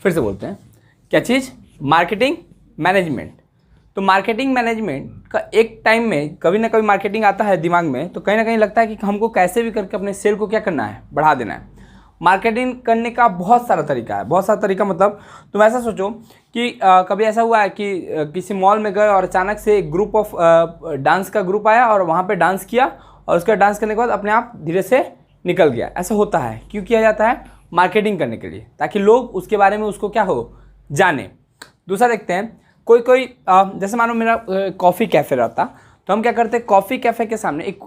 फिर से बोलते हैं, क्या चीज़? Marketing management. तो मार्केटिंग मैनेजमेंट का एक टाइम में कभी ना कभी मार्केटिंग आता है दिमाग में, तो कहीं ना कहीं लगता है कि हमको कैसे भी करके अपने सेल को क्या करना है, बढ़ा देना है। मार्केटिंग करने का बहुत सारा तरीका है, बहुत सारा तरीका। मतलब तुम ऐसा सोचो कि कभी ऐसा हुआ है कि किसी मॉल में गए और अचानक से एक ग्रुप ऑफ डांस का ग्रुप आया और वहाँ पे डांस किया और उसका डांस करने के बाद अपने आप धीरे से निकल गया। ऐसा होता है। क्यों किया जाता है? मार्केटिंग करने के लिए, ताकि लोग उसके बारे में उसको क्या हो, जाने। दूसरा देखते हैं, कोई जैसे मानो मेरा कॉफ़ी कैफ़े रहता, तो हम क्या करते हैं, कॉफ़ी कैफ़े के सामने एक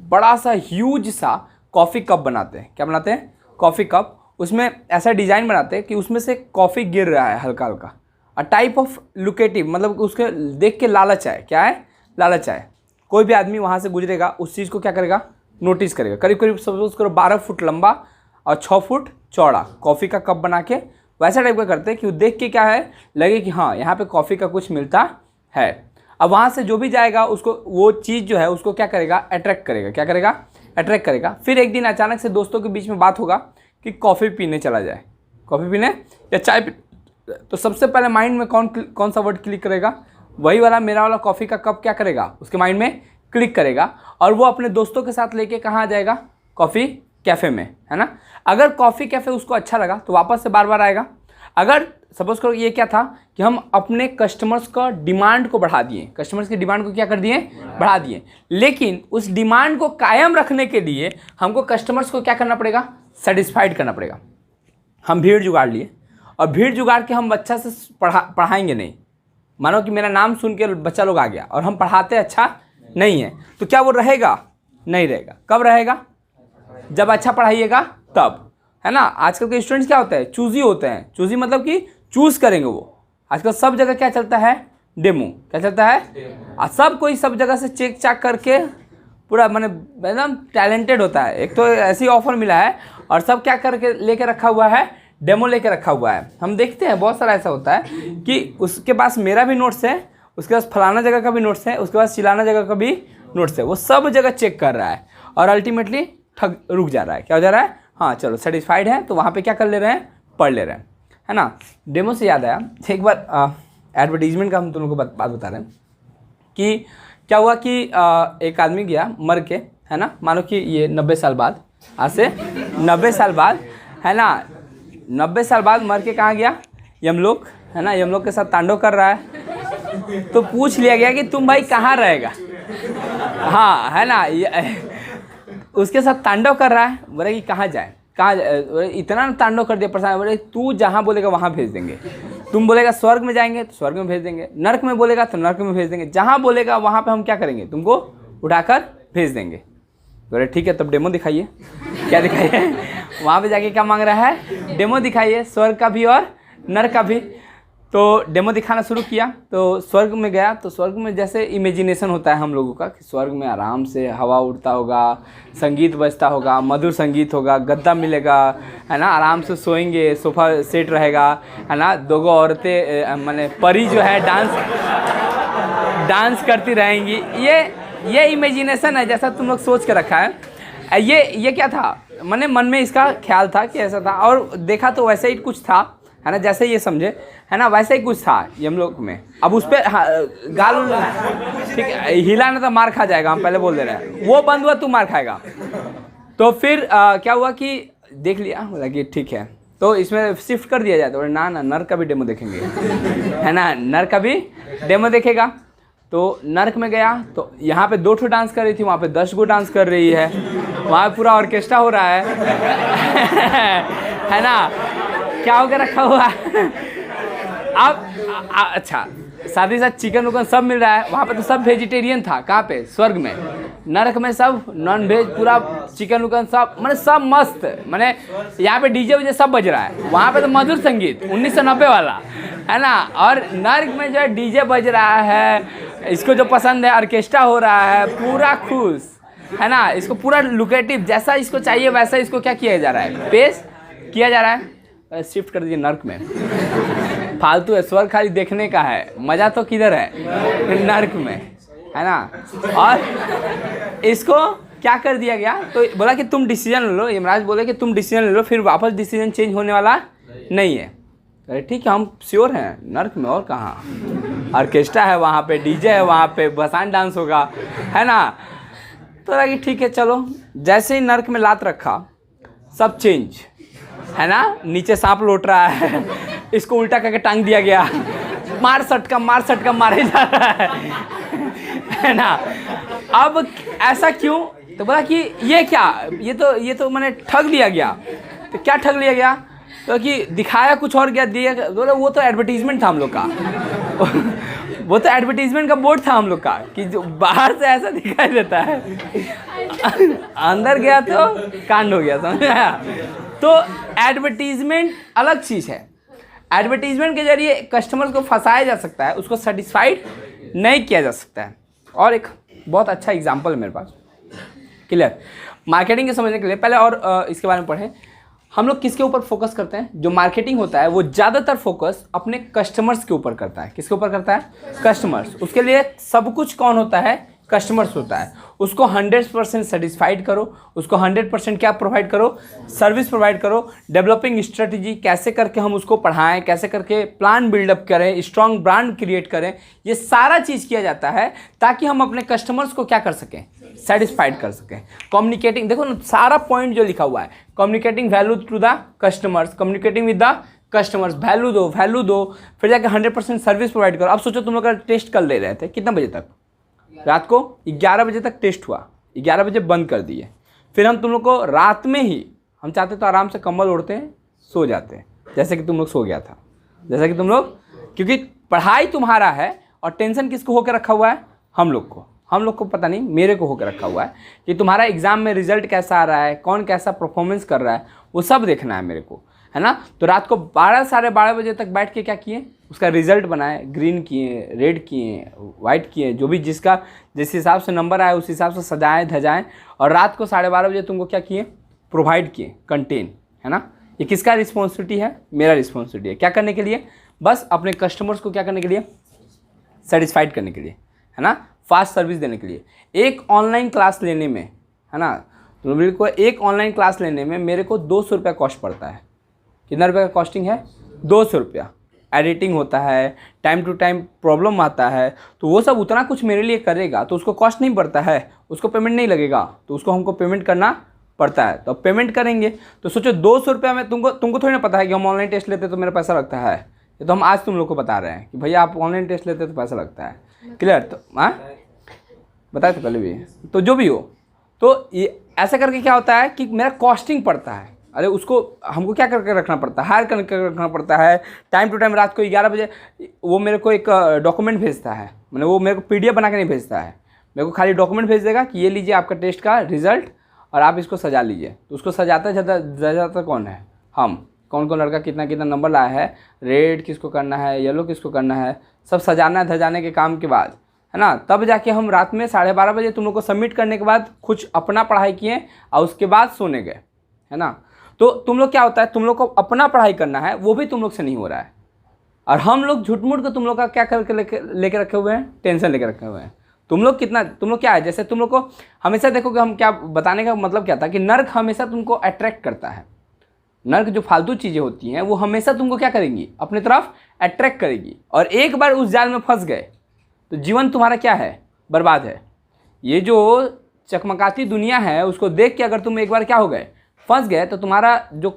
बड़ा सा ह्यूज सा कॉफ़ी कप बनाते हैं। क्या बनाते हैं? Coffee cup. उसमें ऐसा डिज़ाइन बनाते हैं कि उसमें से कॉफ़ी गिर रहा है हल्का हल्का। अ टाइप ऑफ लुकेटिव, मतलब उसके देख के लालच आए। क्या है? लालच आए। कोई भी आदमी वहाँ से गुजरेगा, उस चीज़ को क्या करेगा, नोटिस करेगा। करीब करीब सपोज करो 12 फुट लंबा और 6 फुट चौड़ा कॉफ़ी का कप बना के वैसा टाइप का करते हैं कि वो देख के क्या है, लगे कि हाँ यहाँ पे कॉफ़ी का कुछ मिलता है। अब वहाँ से जो भी जाएगा उसको वो चीज़ जो है उसको क्या करेगा, अट्रैक्ट करेगा। क्या करेगा? अट्रैक्ट करेगा। फिर एक दिन अचानक से दोस्तों के बीच में बात होगा कि कॉफ़ी पीने चला जाए, कॉफ़ी पीने या चाय पी। तो सबसे पहले माइंड में कौन सा वर्ड क्लिक करेगा? वही वाला, मेरा वाला कॉफ़ी का कप क्या करेगा, उसके माइंड में क्लिक करेगा और वो अपने दोस्तों के साथ लेके कहाँ जाएगा? कॉफ़ी कैफ़े में, है ना। अगर कॉफ़ी कैफ़े उसको अच्छा लगा तो वापस से बार बार आएगा। अगर सपोज करो ये क्या था कि हम अपने कस्टमर्स का डिमांड को बढ़ा दिए, कस्टमर्स की डिमांड को क्या कर दिए, बढ़ा दिए, लेकिन उस डिमांड को कायम रखने के लिए हमको कस्टमर्स को क्या करना पड़ेगा, सेटिस्फाइड करना पड़ेगा। हम भीड़ जुगाड़ लिए और भीड़ जुगाड़ के हम बच्चा से पढ़ाएंगे नहीं। मानो कि मेरा नाम सुन के बच्चा लोग आ गया और हम पढ़ाते अच्छा नहीं है, तो क्या वो रहेगा? नहीं रहेगा। कब रहेगा? जब अच्छा पढ़ाइएगा तब, है ना। आजकल के स्टूडेंट्स क्या होते हैं, चूजी होते हैं। चूजी मतलब कि चूज करेंगे वो। आजकल सब जगह क्या चलता है, डेमो। क्या चलता है? सब कोई सब जगह से चेक चाक करके पूरा माने एकदम टैलेंटेड होता है। एक तो ऐसी ऑफर मिला है और सब क्या करके लेके रखा हुआ है, डेमो लेके रखा हुआ है। हम देखते हैं बहुत सारा ऐसा होता है कि उसके पास मेरा भी नोट्स है, उसके पास फलाना जगह का भी नोट्स है, उसके पास चिलाना जगह का भी नोट्स है। वो सब जगह चेक कर रहा है और अल्टीमेटली ठग रुक जा रहा है। क्या हो जा रहा है? हाँ चलो सेटिस्फाइड है, तो वहाँ पे क्या कर ले रहे हैं, पढ़ ले रहे हैं, है ना। डेमो से याद आया, एक बार एडवर्टीजमेंट का हम तुम लोगों को बात बता रहे हैं कि क्या हुआ कि एक आदमी गया मर के, है ना। मानो कि ये 90 साल बाद, आज से 90 साल बाद, है ना, 90 साल बाद मर के कहाँ गया, यमलोक, है ना। यमलोक के साथ तांडव कर रहा है। तो पूछ लिया गया कि तुम भाई कहाँ रहेगा, हाँ, है ना। उसके साथ तांडव कर रहा है, बोले कि कहाँ जाए, कहाँ जाए। इतना तांडव कर दिया परेशान, बोले तू जहाँ बोलेगा वहाँ भेज देंगे। तुम बोलेगा स्वर्ग में जाएंगे तो स्वर्ग में भेज देंगे, नर्क में बोलेगा तो नर्क में भेज देंगे, जहाँ बोलेगा वहाँ पे हम क्या करेंगे, तुमको उठाकर भेज देंगे। बोले ठीक है, तब डेमो दिखाइए। क्या दिखाइए? वहाँ पे जाके क्या मांग रहा है, डेमो दिखाइए, स्वर्ग का भी और नर्क का भी। तो डेमो दिखाना शुरू किया। तो स्वर्ग में गया, तो स्वर्ग में जैसे इमेजिनेशन होता है हम लोगों का कि स्वर्ग में आराम से हवा उड़ता होगा, संगीत बजता होगा, मधुर संगीत होगा, गद्दा मिलेगा, है ना, आराम से सोएंगे, सोफा सेट रहेगा, है ना, दो औरतें माने परी जो है डांस करती रहेंगी। ये इमेजिनेशन है, जैसा तुम लोग सोच के रखा है। ये क्या था, मैंने मन में इसका ख्याल था कि ऐसा था, और देखा तो वैसे ही कुछ था, है ना, जैसे ये समझे, है ना, वैसे ही कुछ था हम लोग में। अब उस पर गाल ठीक है, हिला ना तो मार खा जाएगा, हम पहले बोल दे रहे हैं, वो बंद हुआ तू मार खाएगा। तो फिर क्या हुआ कि देख लिया, बोला कि ठीक है, तो इसमें शिफ्ट कर दिया जाए। तो ना नर्क का भी डेमो देखेंगे, है ना, नर्क का भी डेमो देखेगा। तो नर्क में गया, तो यहाँ पे 2 डांस कर रही थी, वहाँ पे 10 गो डांस कर रही है, वहाँ पूरा ऑर्केस्ट्रा हो रहा है ना, क्या हो के रखा हुआ है। अब अच्छा, साथ ही साथ चिकन उकन सब मिल रहा है। वहाँ पे तो सब वेजिटेरियन था, कहाँ पे, स्वर्ग में। नरक में सब नॉन वेज, पूरा चिकन उकन सब, मैंने सब मस्त, मैंने यहाँ पे डीजे उजे सब बज रहा है। वहाँ पे तो मधुर संगीत 1990 वाला, है ना। और नर्क में जो है डीजे बज रहा है, इसको जो पसंद है ऑर्केस्ट्रा हो रहा है, पूरा खुश, है ना। इसको पूरा लुकेटिव, जैसा इसको चाहिए वैसा इसको क्या किया जा रहा है, पेश किया जा रहा है। शिफ्ट कर दीजिए नर्क में, फालतू है, स्वर्ग खाली देखने का है, मज़ा तो किधर है, नर्क में, है ना। और इसको क्या कर दिया गया, तो बोला कि तुम डिसीजन ले लो, यमराज बोले कि तुम डिसीजन ले लो, फिर वापस डिसीजन चेंज होने वाला नहीं है। अरे ठीक है, हम श्योर हैं, नर्क में और कहाँ, ऑर्केस्ट्रा है वहाँ पे, डीजे है वहाँ पे, भसान डांस होगा, है ना। तो लगा कि ठीक है चलो। जैसे ही नर्क में लात रखा सब चेंज, है ना। नीचे सांप लौट रहा है, इसको उल्टा करके टांग दिया गया, मार सटका मारे जा रहा है ना। अब ऐसा क्यों, तो बोला कि ये क्या, ये तो मैंने ठग लिया गया। तो क्या ठग लिया गया, तो कि दिखाया कुछ और क्या दिया, बोला वो तो एडवर्टीजमेंट था हम लोग का वो तो एडवर्टीजमेंट का बोर्ड था हम लोग का, कि जो बाहर से ऐसा दिखाई देता है अंदर गया तो कांड हो गया, समझ आया। तो एडवर्टीजमेंट अलग चीज़ है। एडवर्टीजमेंट के जरिए कस्टमर को फंसाया जा सकता है, उसको सेटिस्फाइड नहीं किया जा सकता है। और एक बहुत अच्छा एग्जांपल है मेरे पास, क्लियर। मार्केटिंग के समझने के लिए पहले और इसके बारे में पढ़ें। हम लोग किसके ऊपर फोकस करते हैं, जो मार्केटिंग होता है वो ज़्यादातर फोकस अपने कस्टमर्स के ऊपर करता है। किसके ऊपर करता है, कस्टमर्स। उसके लिए सब कुछ कौन होता है, कस्टमर्स होता है। उसको 100% सेटिस्फाइड करो, उसको 100% क्या प्रोवाइड करो, सर्विस प्रोवाइड करो। डेवलपिंग स्ट्रेटजी कैसे करके हम उसको पढ़ाएं, कैसे करके प्लान बिल्डअप करें, स्ट्रॉन्ग ब्रांड क्रिएट करें, ये सारा चीज़ किया जाता है ताकि हम अपने कस्टमर्स को क्या कर सकें, सेटिस्फाइड कर सकें। कम्युनिकेटिंग, देखो ना सारा पॉइंट जो लिखा हुआ है, communicating value to the customers, communicating with the customers, value दो, फिर जाकर 100% सर्विस प्रोवाइड करो। अब सोचो तुम लोग का टेस्ट कर ले रहे थे कितना बजे तक, रात को 11 बजे तक टेस्ट हुआ, 11 बजे बंद कर दिए। फिर हम तुम लोग को रात में ही, हम चाहते तो आराम से कंबल ओढ़ते हैं सो जाते हैं, जैसे कि तुम लोग सो गया था, जैसा कि तुम लोग, क्योंकि पढ़ाई तुम्हारा है और टेंशन किसको होकर रखा हुआ है, हम लोग को पता नहीं, मेरे को होकर रखा हुआ है कि तुम्हारा एग्जाम में रिजल्ट कैसा आ रहा है, कौन कैसा परफॉर्मेंस कर रहा है, वो सब देखना है मेरे को, है ना। तो रात को 12 साढ़े 12 बजे तक बैठ के क्या किए, उसका रिजल्ट बनाए, ग्रीन किए, रेड किए, वाइट किए, जो भी जिसका जिस हिसाब से नंबर आए उस हिसाब से सजाएं धजाएं, और रात को 12:30 बजे तुमको क्या किए, प्रोवाइड किए कंटेंट, है ना। ये किसका रिस्पॉन्सिबिलिटी है, मेरा रिस्पॉन्सिबिलिटी है। क्या करने के लिए, बस अपने कस्टमर्स को क्या करने के लिए, सेटिस्फाइड करने के लिए, है ना, फास्ट सर्विस देने के लिए। एक ऑनलाइन क्लास लेने में, है ना, तो मेरे को एक ऑनलाइन क्लास लेने में मेरे को 200 रुपया कॉस्ट पड़ता है। कितना रुपये का कॉस्टिंग है, 200 रुपया। एडिटिंग होता है, टाइम टू टाइम प्रॉब्लम आता है, तो वो सब उतना कुछ मेरे लिए करेगा तो उसको कॉस्ट नहीं पड़ता है, उसको पेमेंट नहीं लगेगा, तो उसको हमको पेमेंट करना पड़ता है। तो पेमेंट करेंगे तो सोचो 200 रुपया में तुमको थोड़ी ना पता है कि हम ऑनलाइन टेस्ट लेते तो मेरा पैसा लगता है। ये तो हम आज तुम लोग को बता रहे हैं कि भैया आप ऑनलाइन टेस्ट लेते तो पैसा लगता है, क्लियर। तो हाँ बताए तो पहले भी, तो जो भी हो, तो ये ऐसा करके क्या होता है कि मेरा कॉस्टिंग पड़ता है। अरे उसको हमको क्या करके रखना पड़ता है, हायर करके रखना पड़ता है। टाइम टू टाइम रात को 11 बजे वो मेरे को एक डॉक्यूमेंट भेजता है, मैंने वो मेरे को PDF बना के नहीं भेजता है, मेरे को खाली डॉक्यूमेंट भेज देगा कि ये लीजिए आपका टेस्ट का रिजल्ट और आप इसको सजा लीजिए। तो उसको सजाता ज़्यादा कौन है, हम, कौन कौन लड़का कितना कितना नंबर लाया है, रेड किसको करना है, येलो किसको करना है, सब सजाना धजाने के काम के बाद, है ना, तब जाके हम रात में 12:30 बजे तुम लोग को सबमिट करने के बाद कुछ अपना पढ़ाई किए और उसके बाद सोने गए, है ना। तो तुम लोग क्या होता है, तुम लोग को अपना पढ़ाई करना है, वो भी तुम लोग से नहीं हो रहा है, और हम लोग झूठ मूठ को तुम लोग का क्या करके लेके रखे हुए हैं, टेंशन लेके रखे हुए हैं। तुम लोग क्या है, जैसे तुम लोग को हमेशा देखो कि हम क्या बताने का मतलब क्या था कि नर्क हमेशा तुमको अट्रैक्ट करता है। नर्क जो फालतू चीज़ें होती हैं वो हमेशा तुमको क्या करेंगी, अपनी तरफ अट्रैक्ट करेगी, और एक बार उस जाल में फंस गए तो जीवन तुम्हारा क्या है, बर्बाद है। ये जो चकमकाती दुनिया है उसको देख के अगर तुम एक बार क्या हो गए, फंस गए, तो तुम्हारा जो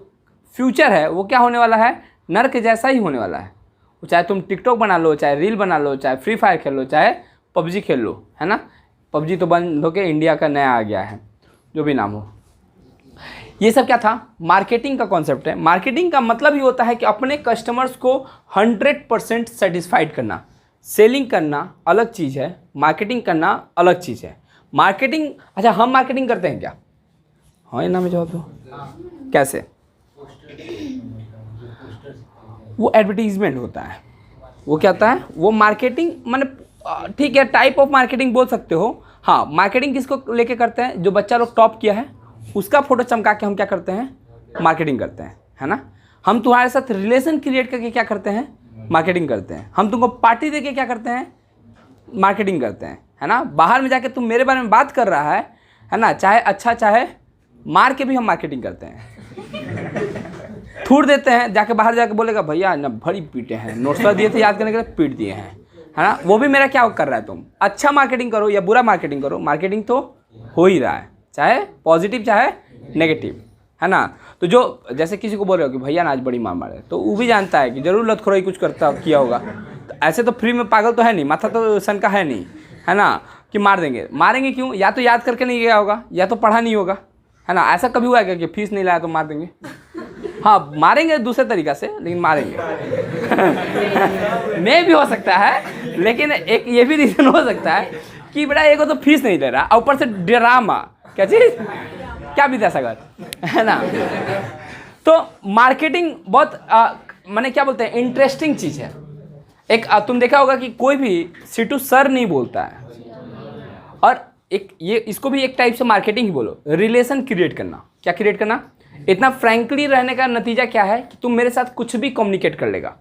फ्यूचर है वो क्या होने वाला है, नर्क जैसा ही होने वाला है। चाहे तुम टिकटॉक बना लो, चाहे रील बना लो, चाहे फ्री फायर खेल लो, चाहे PUBG खेल लो, है ना। PUBG तो बंद होके इंडिया का नया आ गया है, जो भी नाम हो। ये सब क्या था, मार्केटिंग का कॉन्सेप्ट है। मार्केटिंग का मतलब ही होता है कि अपने कस्टमर्स को 100% सेटिस्फाइड करना। सेलिंग करना अलग चीज़ है, मार्केटिंग करना अलग चीज़ है। मार्केटिंग, अच्छा हम मार्केटिंग करते हैं क्या, हाँ ये ना में जवाब दो, कैसे, वो एडवर्टीजमेंट होता है, वो क्या होता है, वो मार्केटिंग, माने ठीक है टाइप ऑफ मार्केटिंग बोल सकते हो। हाँ, मार्केटिंग किसको लेके करते हैं, जो बच्चा लोग टॉप किया है उसका फोटो चमका के हम क्या करते हैं, मार्केटिंग करते हैं, है ना। हम तुम्हारे साथ रिलेशन क्रिएट करके क्या करते हैं, मार्केटिंग करते हैं। हम तुमको पार्टी देके क्या करते हैं, मार्केटिंग करते हैं, है ना। बाहर में जाके तुम मेरे बारे में बात कर रहा है, है ना, चाहे अच्छा चाहे मार के भी हम मार्केटिंग करते हैं। थूड़ देते हैं, जाके बाहर जाके बोलेगा भैया ना बड़ी पीटे हैं, नोट्स दिए थे याद करने के लिए, पीट दिए हैं, है ना। वो भी मेरा क्या कर रहा है, तुम अच्छा मार्केटिंग करो या बुरा मार्केटिंग करो, मार्केटिंग तो हो ही रहा है, चाहे पॉजिटिव चाहे नेगेटिव, है ना। तो जो जैसे किसी को बोल रहे हो कि भैया ना आज बड़ी मार मारे, तो वो भी जानता है कि जरूर लतखोराई कुछ करता किया होगा। तो ऐसे तो फ्री में पागल तो है नहीं, माथा तो सन का है नहीं, है ना, कि मार देंगे। मारेंगे क्यों, या तो याद करके नहीं गया होगा या तो पढ़ा नहीं होगा, है ना। ऐसा कभी हुआ है कि फीस नहीं लाया तो मार देंगे? हाँ, मारेंगे दूसरे तरीक़ा से, लेकिन मारेंगे। मैं भी हो सकता है, लेकिन एक ये भी रीज़न हो सकता है कि बेटा एक तो फीस नहीं दे रहा, ऊपर से ड्रामा, क्या चीज़, क्या विद्यासागर, है ना। तो मार्केटिंग बहुत माने क्या बोलते हैं, इंटरेस्टिंग चीज़ है। एक तुम देखा होगा कि कोई भी सिटू सर नहीं बोलता है, और एक ये इसको भी एक टाइप से मार्केटिंग ही बोलो, रिलेशन क्रिएट करना। क्या क्रिएट करना? इतना फ्रैंकली रहने का नतीजा क्या है कि तुम मेरे साथ कुछ भी कम्युनिकेट कर लेगा,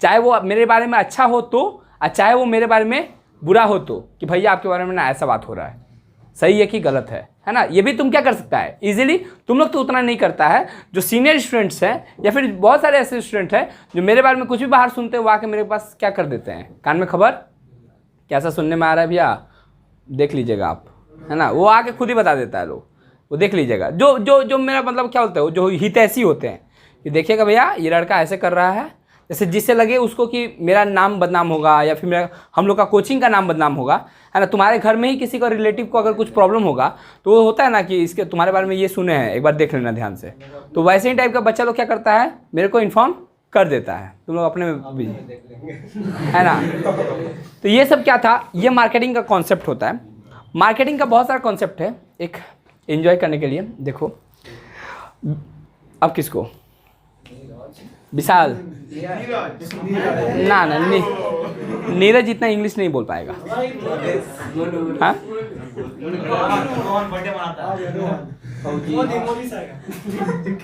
चाहे वो मेरे बारे में अच्छा हो तो, और चाहे वो मेरे बारे में बुरा हो तो, कि भैया आपके बारे में ना ऐसा बात हो रहा है, सही है कि गलत है ना। ये भी तुम क्या कर सकता है इजीली। तुम लोग तो उतना नहीं करता है, जो सीनियर स्टूडेंट्स हैं या फिर बहुत सारे ऐसे स्टूडेंट हैं जो मेरे बारे में कुछ भी बाहर सुनते हैं, वो आके मेरे पास क्या कर देते हैं, कान में खबर कैसा सुनने में आ रहा है भैया, देख लीजिएगा आप, है ना। वो आके खुद ही बता देता है, लोग वो देख लीजिएगा। जो जो जो मेरा मतलब क्या बोलते हैं, जो हितैषी होते हैं कि देखिएगा भैया ये लड़का ऐसे कर रहा है, जैसे जिससे लगे उसको कि मेरा नाम बदनाम होगा या फिर मेरा हम लोग का कोचिंग का नाम बदनाम होगा, है ना। तुम्हारे घर में ही किसी का रिलेटिव को अगर कुछ प्रॉब्लम होगा तो वो होता है ना कि इसके तुम्हारे बारे में ये सुने हैं, एक बार देख लेना ध्यान से। तो वैसे ही टाइप का बच्चा लोग क्या करता है, मेरे को इन्फॉर्म कर देता है, तुम लोग अपने में बिजी, है ना। तो ये सब क्या था, ये मार्केटिंग का कॉन्सेप्ट होता है। मार्केटिंग का बहुत सारा कॉन्सेप्ट है, एक एंजॉय करने के लिए। देखो अब किसको, विशाल ना ना नीरज इतना इंग्लिश नहीं बोल पाएगा, हाँ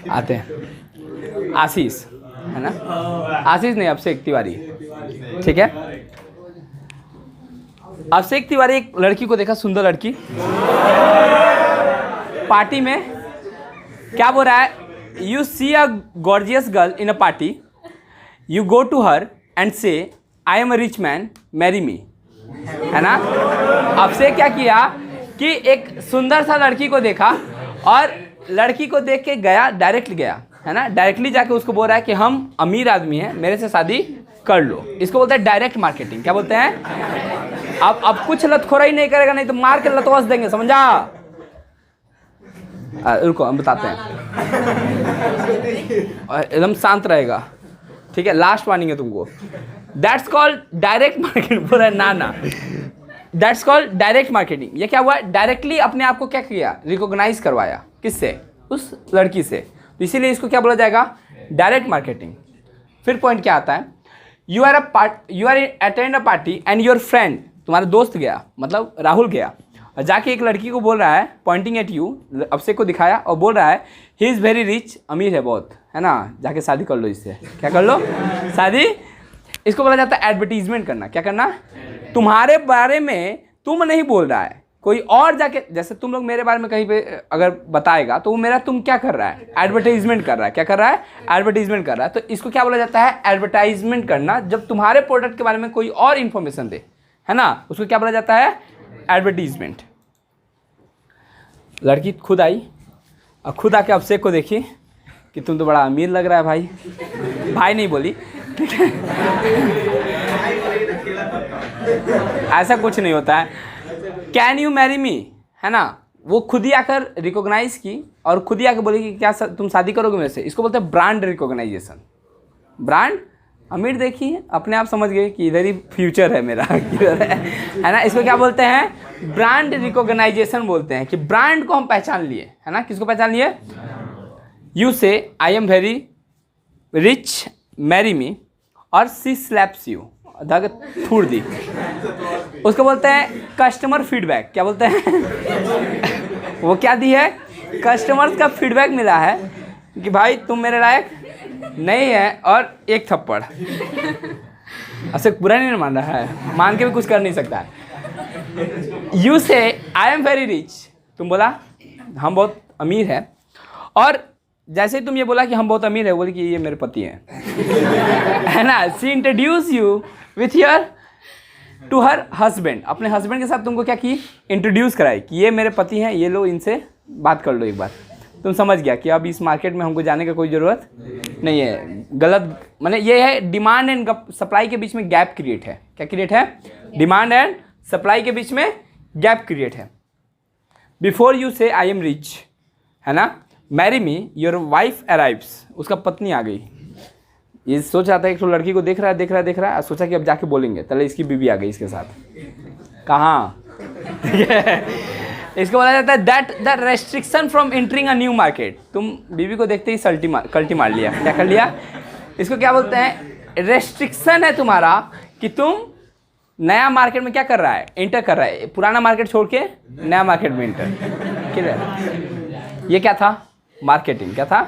आते हैं। आशीष, है ना, आशीष नहीं, अभिषेक तिवारी, ठीक है। अभिषेक तिवारी एक लड़की को देखा, सुंदर लड़की, पार्टी में क्या बोल रहा है, you see a gorgeous girl in a party, you go to her and say I am a rich man, marry me, है ना। अब से क्या किया कि एक सुंदर सा लड़की को देखा और लड़की को देख के गया, डायरेक्टली गया, है ना, डायरेक्टली जाके उसको बोल रहा है कि हम अमीर आदमी हैं, मेरे से शादी कर लो। इसको बोलते हैं डायरेक्ट मार्केटिंग। क्या बोलते हैं? अब कुछ लतखोराई नहीं करेगा, नहीं तो मार के लतवास देंगे, समझा। रुको हम बताते हैं, एकदम शांत रहेगा, ठीक है। लास्ट वार्निंग है तुमको। That's called direct marketing. बोल रहा है ना, दैट्स कॉल्ड डायरेक्ट मार्केटिंग। ये क्या हुआ, डायरेक्टली अपने आप को क्या किया, रिकॉग्नाइज करवाया, किससे, उस लड़की से। तो इसीलिए इसको क्या बोला जाएगा, डायरेक्ट मार्केटिंग। फिर पॉइंट क्या आता है, you are attend a party and your friend, तुम्हारा दोस्त गया, मतलब राहुल गया, और जाके एक लड़की को बोल रहा है, पॉइंटिंग एट यू, अभिषेक को दिखाया और बोल रहा है ही इज़ वेरी रिच, अमीर है बहुत, है ना, जाके शादी कर लो इससे। क्या कर लो, शादी। इसको बोला जाता है एडवर्टीजमेंट करना। क्या करना, तुम्हारे बारे में तुम नहीं बोल रहा है, कोई और जाके, जैसे तुम लोग मेरे बारे में कहीं पे अगर बताएगा तो वो मेरा तुम क्या कर रहा है, एडवर्टाइजमेंट कर रहा है। क्या कर रहा है, एडवर्टीजमेंट कर रहा है। तो इसको क्या बोला जाता है, एडवर्टाइजमेंट करना। जब तुम्हारे प्रोडक्ट के बारे में कोई और इन्फॉर्मेशन दे, है ना, उसको क्या बोला जाता है, एडवर्टीजमेंट। लड़की खुद आई और खुद आके अभिषेक को देखी कि तुम तो बड़ा अमीर लग रहा है भाई, भाई नहीं बोली, ठीक है। ऐसा कुछ नहीं होता है, कैन यू मैरी मी, है ना। वो खुद ही आकर रिकॉग्नाइज की और खुद ही आकर बोली कि क्या तुम शादी करोगे मेरे से। इसको बोलते हैं ब्रांड रिकॉग्नाइजेशन। ब्रांड, अमीर देखिए, अपने आप समझ गए कि इधर ही फ्यूचर है मेरा, किधर है ना। इसको क्या बोलते हैं, ब्रांड रिकॉग्नाइजेशन बोलते हैं, कि ब्रांड को हम पहचान लिए, है ना। किसको पहचान लिए, यू से I am very rich, marry me, और सी स्लैप्स यू, धागा थूड़ दी। उसको बोलते हैं कस्टमर फीडबैक। क्या बोलते हैं वो क्या दी है, कस्टमर्स का फीडबैक मिला है कि भाई तुम मेरे लायक नहीं है, और एक थप्पड़। ऐसे बुरा नहीं मान रहा है, मान के भी कुछ कर नहीं सकता है। यू से आई एम वेरी रिच, तुम बोला हम बहुत अमीर हैं, और जैसे ही तुम ये बोला कि हम बहुत अमीर है, बोले कि ये मेरे पति हैं है ना। She introduce you with your to her husband, अपने हस्बैंड के साथ तुमको क्या की, इंट्रोड्यूस कराई कि ये मेरे पति हैं, ये लो इनसे बात कर लो एक बार। तुम समझ गया कि अब इस मार्केट में हमको जाने का कोई ज़रूरत नहीं है। गलत माने ये है, डिमांड एंड सप्लाई के बीच में गैप क्रिएट है। क्या क्रिएट है? डिमांड एंड सप्लाई के बीच में गैप क्रिएट है। बिफोर यू से आई एम रिच, है ना, marry me your wife arrives, उसका पत्नी आ गई। ये सोच रहा था, एक तो लड़की को देख रहा है, सोचा कि अब जाके बोलेंगे, तले इसकी बीवी आ गई इसके साथ। कहाँ ठीक है, इसको बोला जाता है that the restriction from entering a new market. तुम बीवी को देखते ही कल्टी मार लिया। क्या कर लिया? इसको क्या बोलते हैं? रेस्ट्रिक्शन है तुम्हारा कि तुम नया मार्केट में क्या कर रहा है, एंटर कर रहा है। पुराना मार्केट छोड़ के नया मार्केट में एंटर। क्लियर? ये क्या था? मार्केटिंग। क्या था?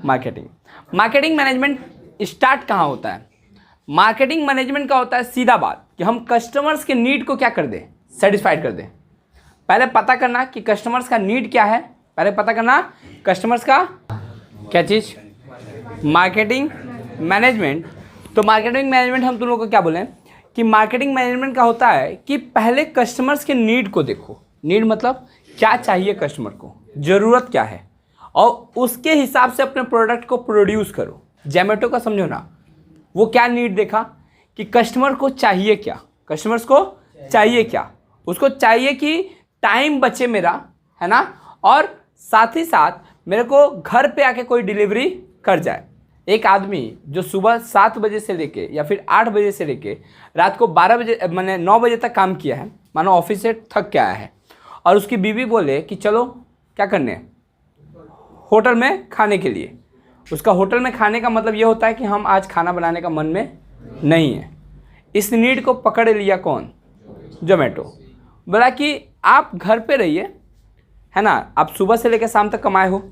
मार्केटिंग। मार्केटिंग मैनेजमेंट स्टार्ट कहाँ होता है? मार्केटिंग मैनेजमेंट का होता है सीधा बात कि हम कस्टमर्स के नीड को क्या कर दें, सेटिस्फाइड कर दें। पहले पता करना कि कस्टमर्स का नीड क्या है, पहले पता करना कस्टमर्स का क्या चीज़, मार्केटिंग मैनेजमेंट। तो मार्केटिंग मैनेजमेंट हम तुम लोगों को क्या बोलें कि मार्केटिंग मैनेजमेंट का होता है कि पहले कस्टमर्स के नीड को देखो। नीड मतलब क्या चाहिए कस्टमर को, ज़रूरत क्या है, और उसके हिसाब से अपने प्रोडक्ट को प्रोड्यूस करो। जोमेटो का समझो ना, वो क्या नीड देखा कि कस्टमर को चाहिए क्या, कस्टमर्स को चाहिए क्या, उसको चाहिए कि टाइम बचे मेरा, है ना, और साथ ही साथ मेरे को घर पे आके कोई डिलीवरी कर जाए। एक आदमी जो सुबह 7 बजे से लेके या फिर 8 बजे से लेके रात को 12 बजे मैंने 9 बजे तक काम किया है, मानो ऑफिस से थक के आया है, और उसकी बीवी बोले कि चलो क्या करने, होटल में खाने के लिए। उसका होटल में खाने का मतलब ये होता है कि हम आज खाना बनाने का मन में नहीं है। इस नीड को पकड़ लिया कौन? जोमेटो। बोला कि आप घर पे रहिए, है ना, आप सुबह से लेकर शाम तक कमाए हो,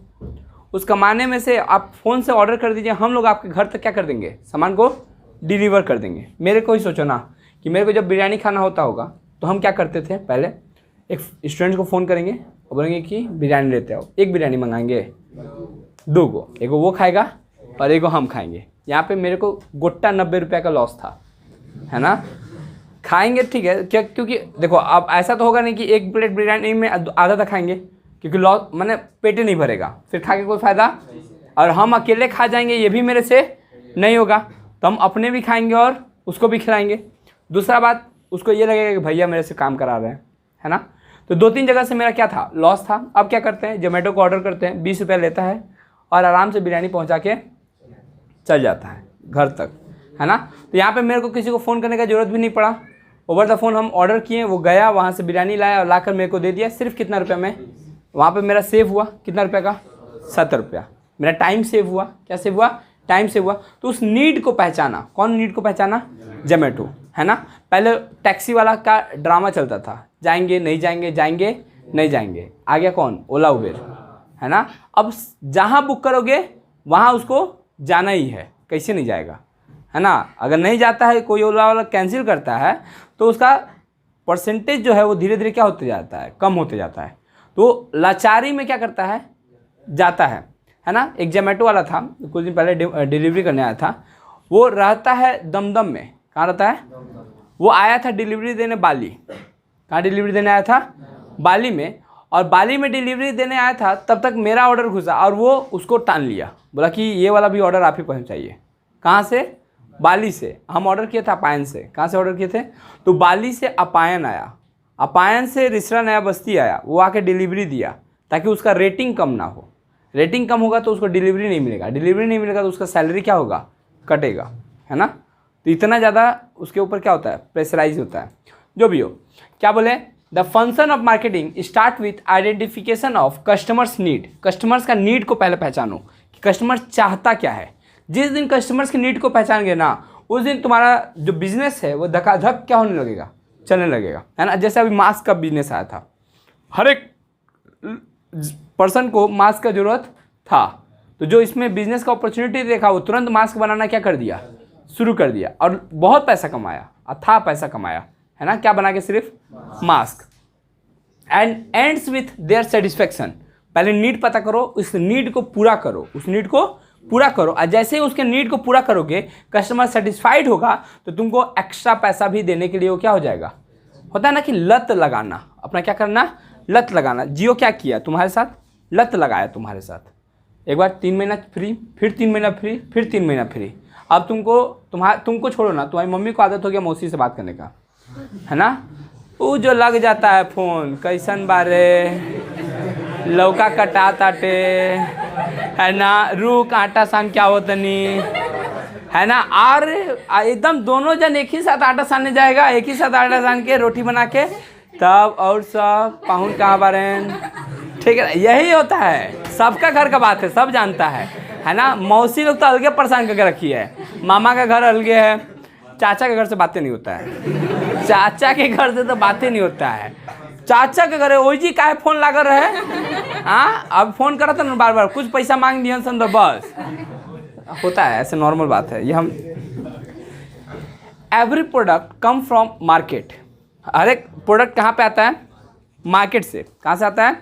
उस कमाने में से आप फ़ोन से ऑर्डर कर दीजिए, हम लोग आपके घर तक क्या कर देंगे, सामान को डिलीवर कर देंगे। मेरे को ही सोचो ना कि मेरे को जब बिरयानी खाना होता होगा तो हम क्या करते थे, पहले एक स्टूडेंट को फ़ोन करेंगे और बोलेंगे कि बिरयानी लेते आओ। एक बिरयानी मंगाएंगे, 2 को, एक वो खाएगा और एक हम खाएंगे। यहाँ पे मेरे को गोट्टा 90 रुपये का लॉस था, है ना। खाएंगे ठीक है क्या, क्योंकि देखो अब ऐसा तो होगा नहीं कि एक प्लेट बिरयानी में आधा तक खाएंगे, क्योंकि लॉस मैंने पेट ही नहीं भरेगा, फिर खा के कोई फ़ायदा। और हम अकेले खा जाएंगे ये भी मेरे से नहीं होगा, तो हम अपने भी खाएंगे और उसको भी खिलाएंगे। दूसरा बात, उसको ये लगेगा कि भैया मेरे से काम करा रहे हैं, है ना। तो 2-3 जगह से मेरा क्या था, लॉस था। अब क्या करते हैं, जोमेटो को ऑर्डर करते हैं, 20 रुपये लेता है और आराम से बिरयानी पहुँचा के चल जाता है घर तक, है ना। तो यहाँ पर मेरे को किसी को फ़ोन करने का ज़रूरत भी नहीं पड़ा। ओवर द फ़ोन हम ऑर्डर किए, वो गया वहाँ से बिरयानी लाया और लाकर मेरे को दे दिया। सिर्फ कितना रुपया में वहाँ पे मेरा सेव हुआ, कितना रुपये का, 70 रुपया। मेरा टाइम सेव हुआ। क्या सेव हुआ? टाइम सेव हुआ। तो उस नीड को पहचाना। कौन नीड को पहचाना? जोमेटो, है ना। पहले टैक्सी वाला का ड्रामा चलता था, जाएंगे नहीं जाएंगे, जाएंगे नहीं जाएंगे। आ गया कौन? ओला उबेर, है ना। अब जहाँ बुक करोगे वहाँ उसको जाना ही है, कैसे नहीं जाएगा, है ना। अगर नहीं जाता है, कोई ओला वाला कैंसिल करता है, तो उसका परसेंटेज जो है वो धीरे धीरे क्या होते जाता है, कम होते जाता है। तो लाचारी में क्या करता है, जाता है ना। एक जोमेटो वाला था, कुछ दिन पहले डिलीवरी करने आया था। वो रहता है दमदम में। कहाँ रहता है? वो आया था डिलीवरी देने बाली। कहाँ डिलीवरी देने आया था? बाली में। और बाली में डिलीवरी देने आया था, तब तक मेरा ऑर्डर घुसा और वो उसको टान लिया, बोला कि ये वाला भी ऑर्डर आप ही पहुँचाइए। कहाँ से? बाली से। हम ऑर्डर किए थे अपायन से। कहाँ से ऑर्डर किए थे? तो बाली से अपायन आया, अपायन से रिसरा नया बस्ती आया, वो आके डिलीवरी दिया ताकि उसका रेटिंग कम ना हो। रेटिंग कम होगा तो उसको डिलीवरी नहीं मिलेगा, डिलीवरी नहीं मिलेगा तो उसका सैलरी क्या होगा, कटेगा, है ना। तो इतना ज़्यादा उसके ऊपर क्या होता है, प्रेशराइज होता है। जो भी हो, क्या बोले, the function of marketing start with identification of customers need. Customers का नीड को पहले पहचानो कि कस्टमर चाहता क्या है। जिस दिन कस्टमर्स की नीड को पहचान गए ना, उस दिन तुम्हारा जो बिजनेस है वो धकाधक क्या होने लगेगा, चलने लगेगा, है ना। जैसे अभी मास्क का बिजनेस आया था, हर एक पर्सन को मास्क का ज़रूरत था, तो जो इसमें बिजनेस का अपॉर्चुनिटी देखा वो तुरंत मास्क बनाना क्या कर दिया, शुरू कर दिया, और बहुत पैसा कमाया, अथाह पैसा कमाया, है ना। क्या बना के? सिर्फ mask. And ends with their satisfaction. पहले नीड पता करो, उस नीड को पूरा करो, उस नीड को पूरा करो, और जैसे ही उसके नीड को पूरा करोगे, कस्टमर सेटिस्फाइड होगा, तो तुमको एक्स्ट्रा पैसा भी देने के लिए वो क्या हो जाएगा, होता है ना कि लत लगाना, अपना क्या करना, लत लगाना। जियो क्या किया तुम्हारे साथ, लत लगाया तुम्हारे साथ। एक बार 3 महीना फ्री, फिर 3 महीना फ्री, फिर 3 महीना फ्री। अब तुमको छोड़ो ना, तुम्हारी मम्मी को आदत हो गया मौसी से बात करने का, है ना, वो जो लग जाता है फ़ोन, कैसन बारे, लौका कटा ताटे, है ना, रूख आटा सान क्या हो तनी, है ना, और एकदम दोनों जन एक ही साथ आटा सानने जाएगा, एक ही साथ आटा सान के रोटी बना के, तब और सब पाहुन कहाँ बारेन, ठीक है, यही होता है। सबका घर का बात है, सब जानता है ना। मौसी लोग तो अलगे परेशान करके रखी है, मामा का घर अलगे है, चाचा के घर से बातें नहीं होता है, चाचा के घर से तो बातें नहीं होता है। चाचा के घर है ओई जी काहे फोन लगा रहे, हाँ अब फोन करा था ना बार बार, कुछ पैसा मांग दिया सन तो बस होता है, ऐसे नॉर्मल बात है ये। हम every product come from market, हर एक प्रोडक्ट कहाँ पे आता है, मार्केट से। कहाँ से आता है,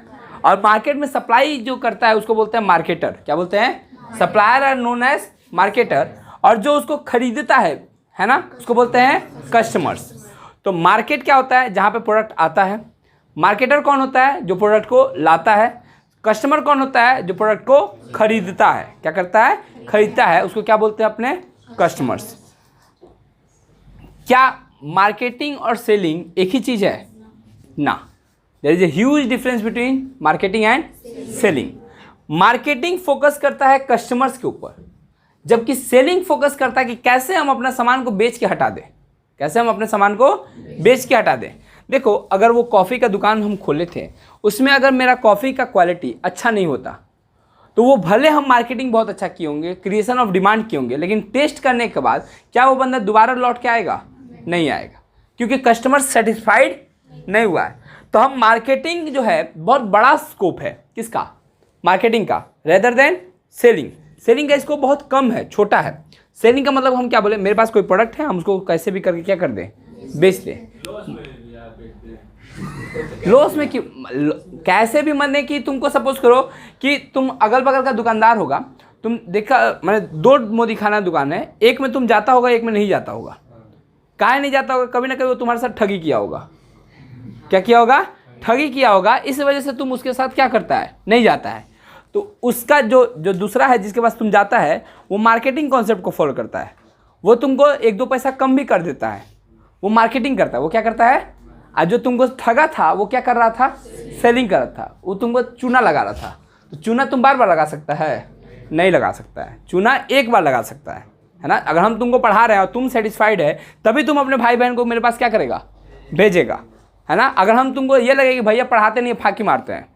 और मार्केट में सप्लाई जो करता है उसको बोलते हैं मार्केटर। क्या बोलते हैं, supplier are known as marketer, और जो उसको खरीदता है ना, उसको बोलते हैं कस्टमर्स। तो मार्केट क्या होता है, जहाँ पे प्रोडक्ट आता है। मार्केटर कौन होता है, जो प्रोडक्ट को लाता है। कस्टमर कौन होता है, जो प्रोडक्ट को खरीदता है। क्या करता है, खरीदता है, उसको क्या बोलते हैं अपने, कस्टमर्स। क्या मार्केटिंग और सेलिंग एक ही चीज़ है ना, there is a huge difference between marketing and selling. Marketing focus करता है कस्टमर्स के ऊपर, जबकि सेलिंग फोकस करता है कि कैसे हम अपना सामान को बेच के हटा दें, कैसे हम अपने सामान को बेच के हटा दें। देखो, अगर वो कॉफ़ी का दुकान हम खोले थे, उसमें अगर मेरा कॉफ़ी का क्वालिटी अच्छा नहीं होता, तो वो भले हम मार्केटिंग बहुत अच्छा किए होंगे, क्रिएशन ऑफ डिमांड किए होंगे, लेकिन टेस्ट करने के बाद क्या वो बंदा दोबारा लौट के आएगा, नहीं आएगा, क्योंकि कस्टमर सेटिस्फाइड नहीं हुआ है। तो हम मार्केटिंग जो है बहुत बड़ा स्कोप है, किसका, मार्केटिंग का, रेदर देन सेलिंग। सेलिंग का स्कोप बहुत कम है, छोटा है। सेलिंग का मतलब हम क्या बोले, मेरे पास कोई प्रोडक्ट है, हम उसको कैसे भी करके क्या कर दें, बेच दें। लॉस में क्यों, कैसे भी, माने कि तुमको सपोज करो कि तुम अगल बगल का दुकानदार होगा, तुम देखा मैंने 2 मोदी खाना दुकान है, एक में तुम जाता होगा, एक में नहीं जाता होगा। काहे नहीं जाता होगा, कभी ना कभी वो तुम्हारे साथ ठगी किया होगा। क्या किया होगा, ठगी किया होगा, इस वजह से तुम उसके साथ क्या करता है, नहीं जाता है। तो उसका जो दूसरा है जिसके पास तुम जाता है, वो मार्केटिंग कॉन्सेप्ट को फॉलो करता है, वो तुमको 1-2 पैसा कम भी कर देता है, वो मार्केटिंग करता है। वो क्या करता है, आज जो तुमको ठगा था वो क्या कर रहा था, सेलिंग कर रहा था, वो तुमको चूना लगा रहा था। तो चूना तुम बार बार लगा सकता है, नहीं लगा सकता है, चूना एक बार लगा सकता है ना। अगर हम तुमको पढ़ा रहे हैं और तुम सेटिस्फाइड है, तभी तुम अपने भाई बहन को मेरे पास क्या करेगा, भेजेगा, है ना। अगर हम तुमको ये लगे कि भैया पढ़ाते नहीं, फाकी मारते हैं,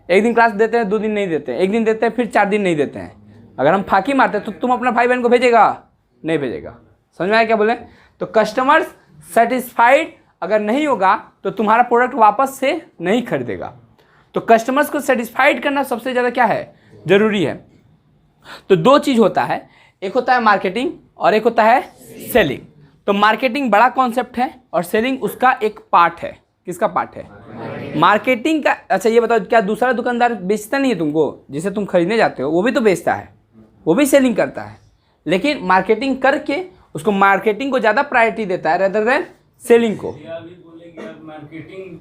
एक दिन क्लास देते हैं, 2 दिन नहीं देते हैं, एक दिन देते हैं, फिर 4 दिन नहीं देते हैं, अगर हम फाकी मारते हैं, तो तुम अपना भाई बहन को भेजेगा, नहीं भेजेगा। समझ में आया क्या बोले। तो कस्टमर सेटिस्फाइड अगर नहीं होगा तो तुम्हारा प्रोडक्ट वापस से नहीं खरीदेगा। तो कस्टमर्स को सेटिस्फाइड करना सबसे ज़्यादा क्या है, ज़रूरी है। तो 2 चीज़ होता है, एक होता है मार्केटिंग और एक होता है सेलिंग। तो मार्केटिंग बड़ा कॉन्सेप्ट है और सेलिंग उसका एक पार्ट है। किसका पार्ट है, मार्केटिंग का। अच्छा ये बताओ, क्या दूसरा दुकानदार बेचता नहीं है तुमको, जिसे तुम खरीदने जाते हो, वो भी तो बेचता है, वो भी सेलिंग करता है, लेकिन मार्केटिंग करके उसको, मार्केटिंग को ज़्यादा प्रायोरिटी देता है रेदर देन सेलिंग को। मार्केटिंग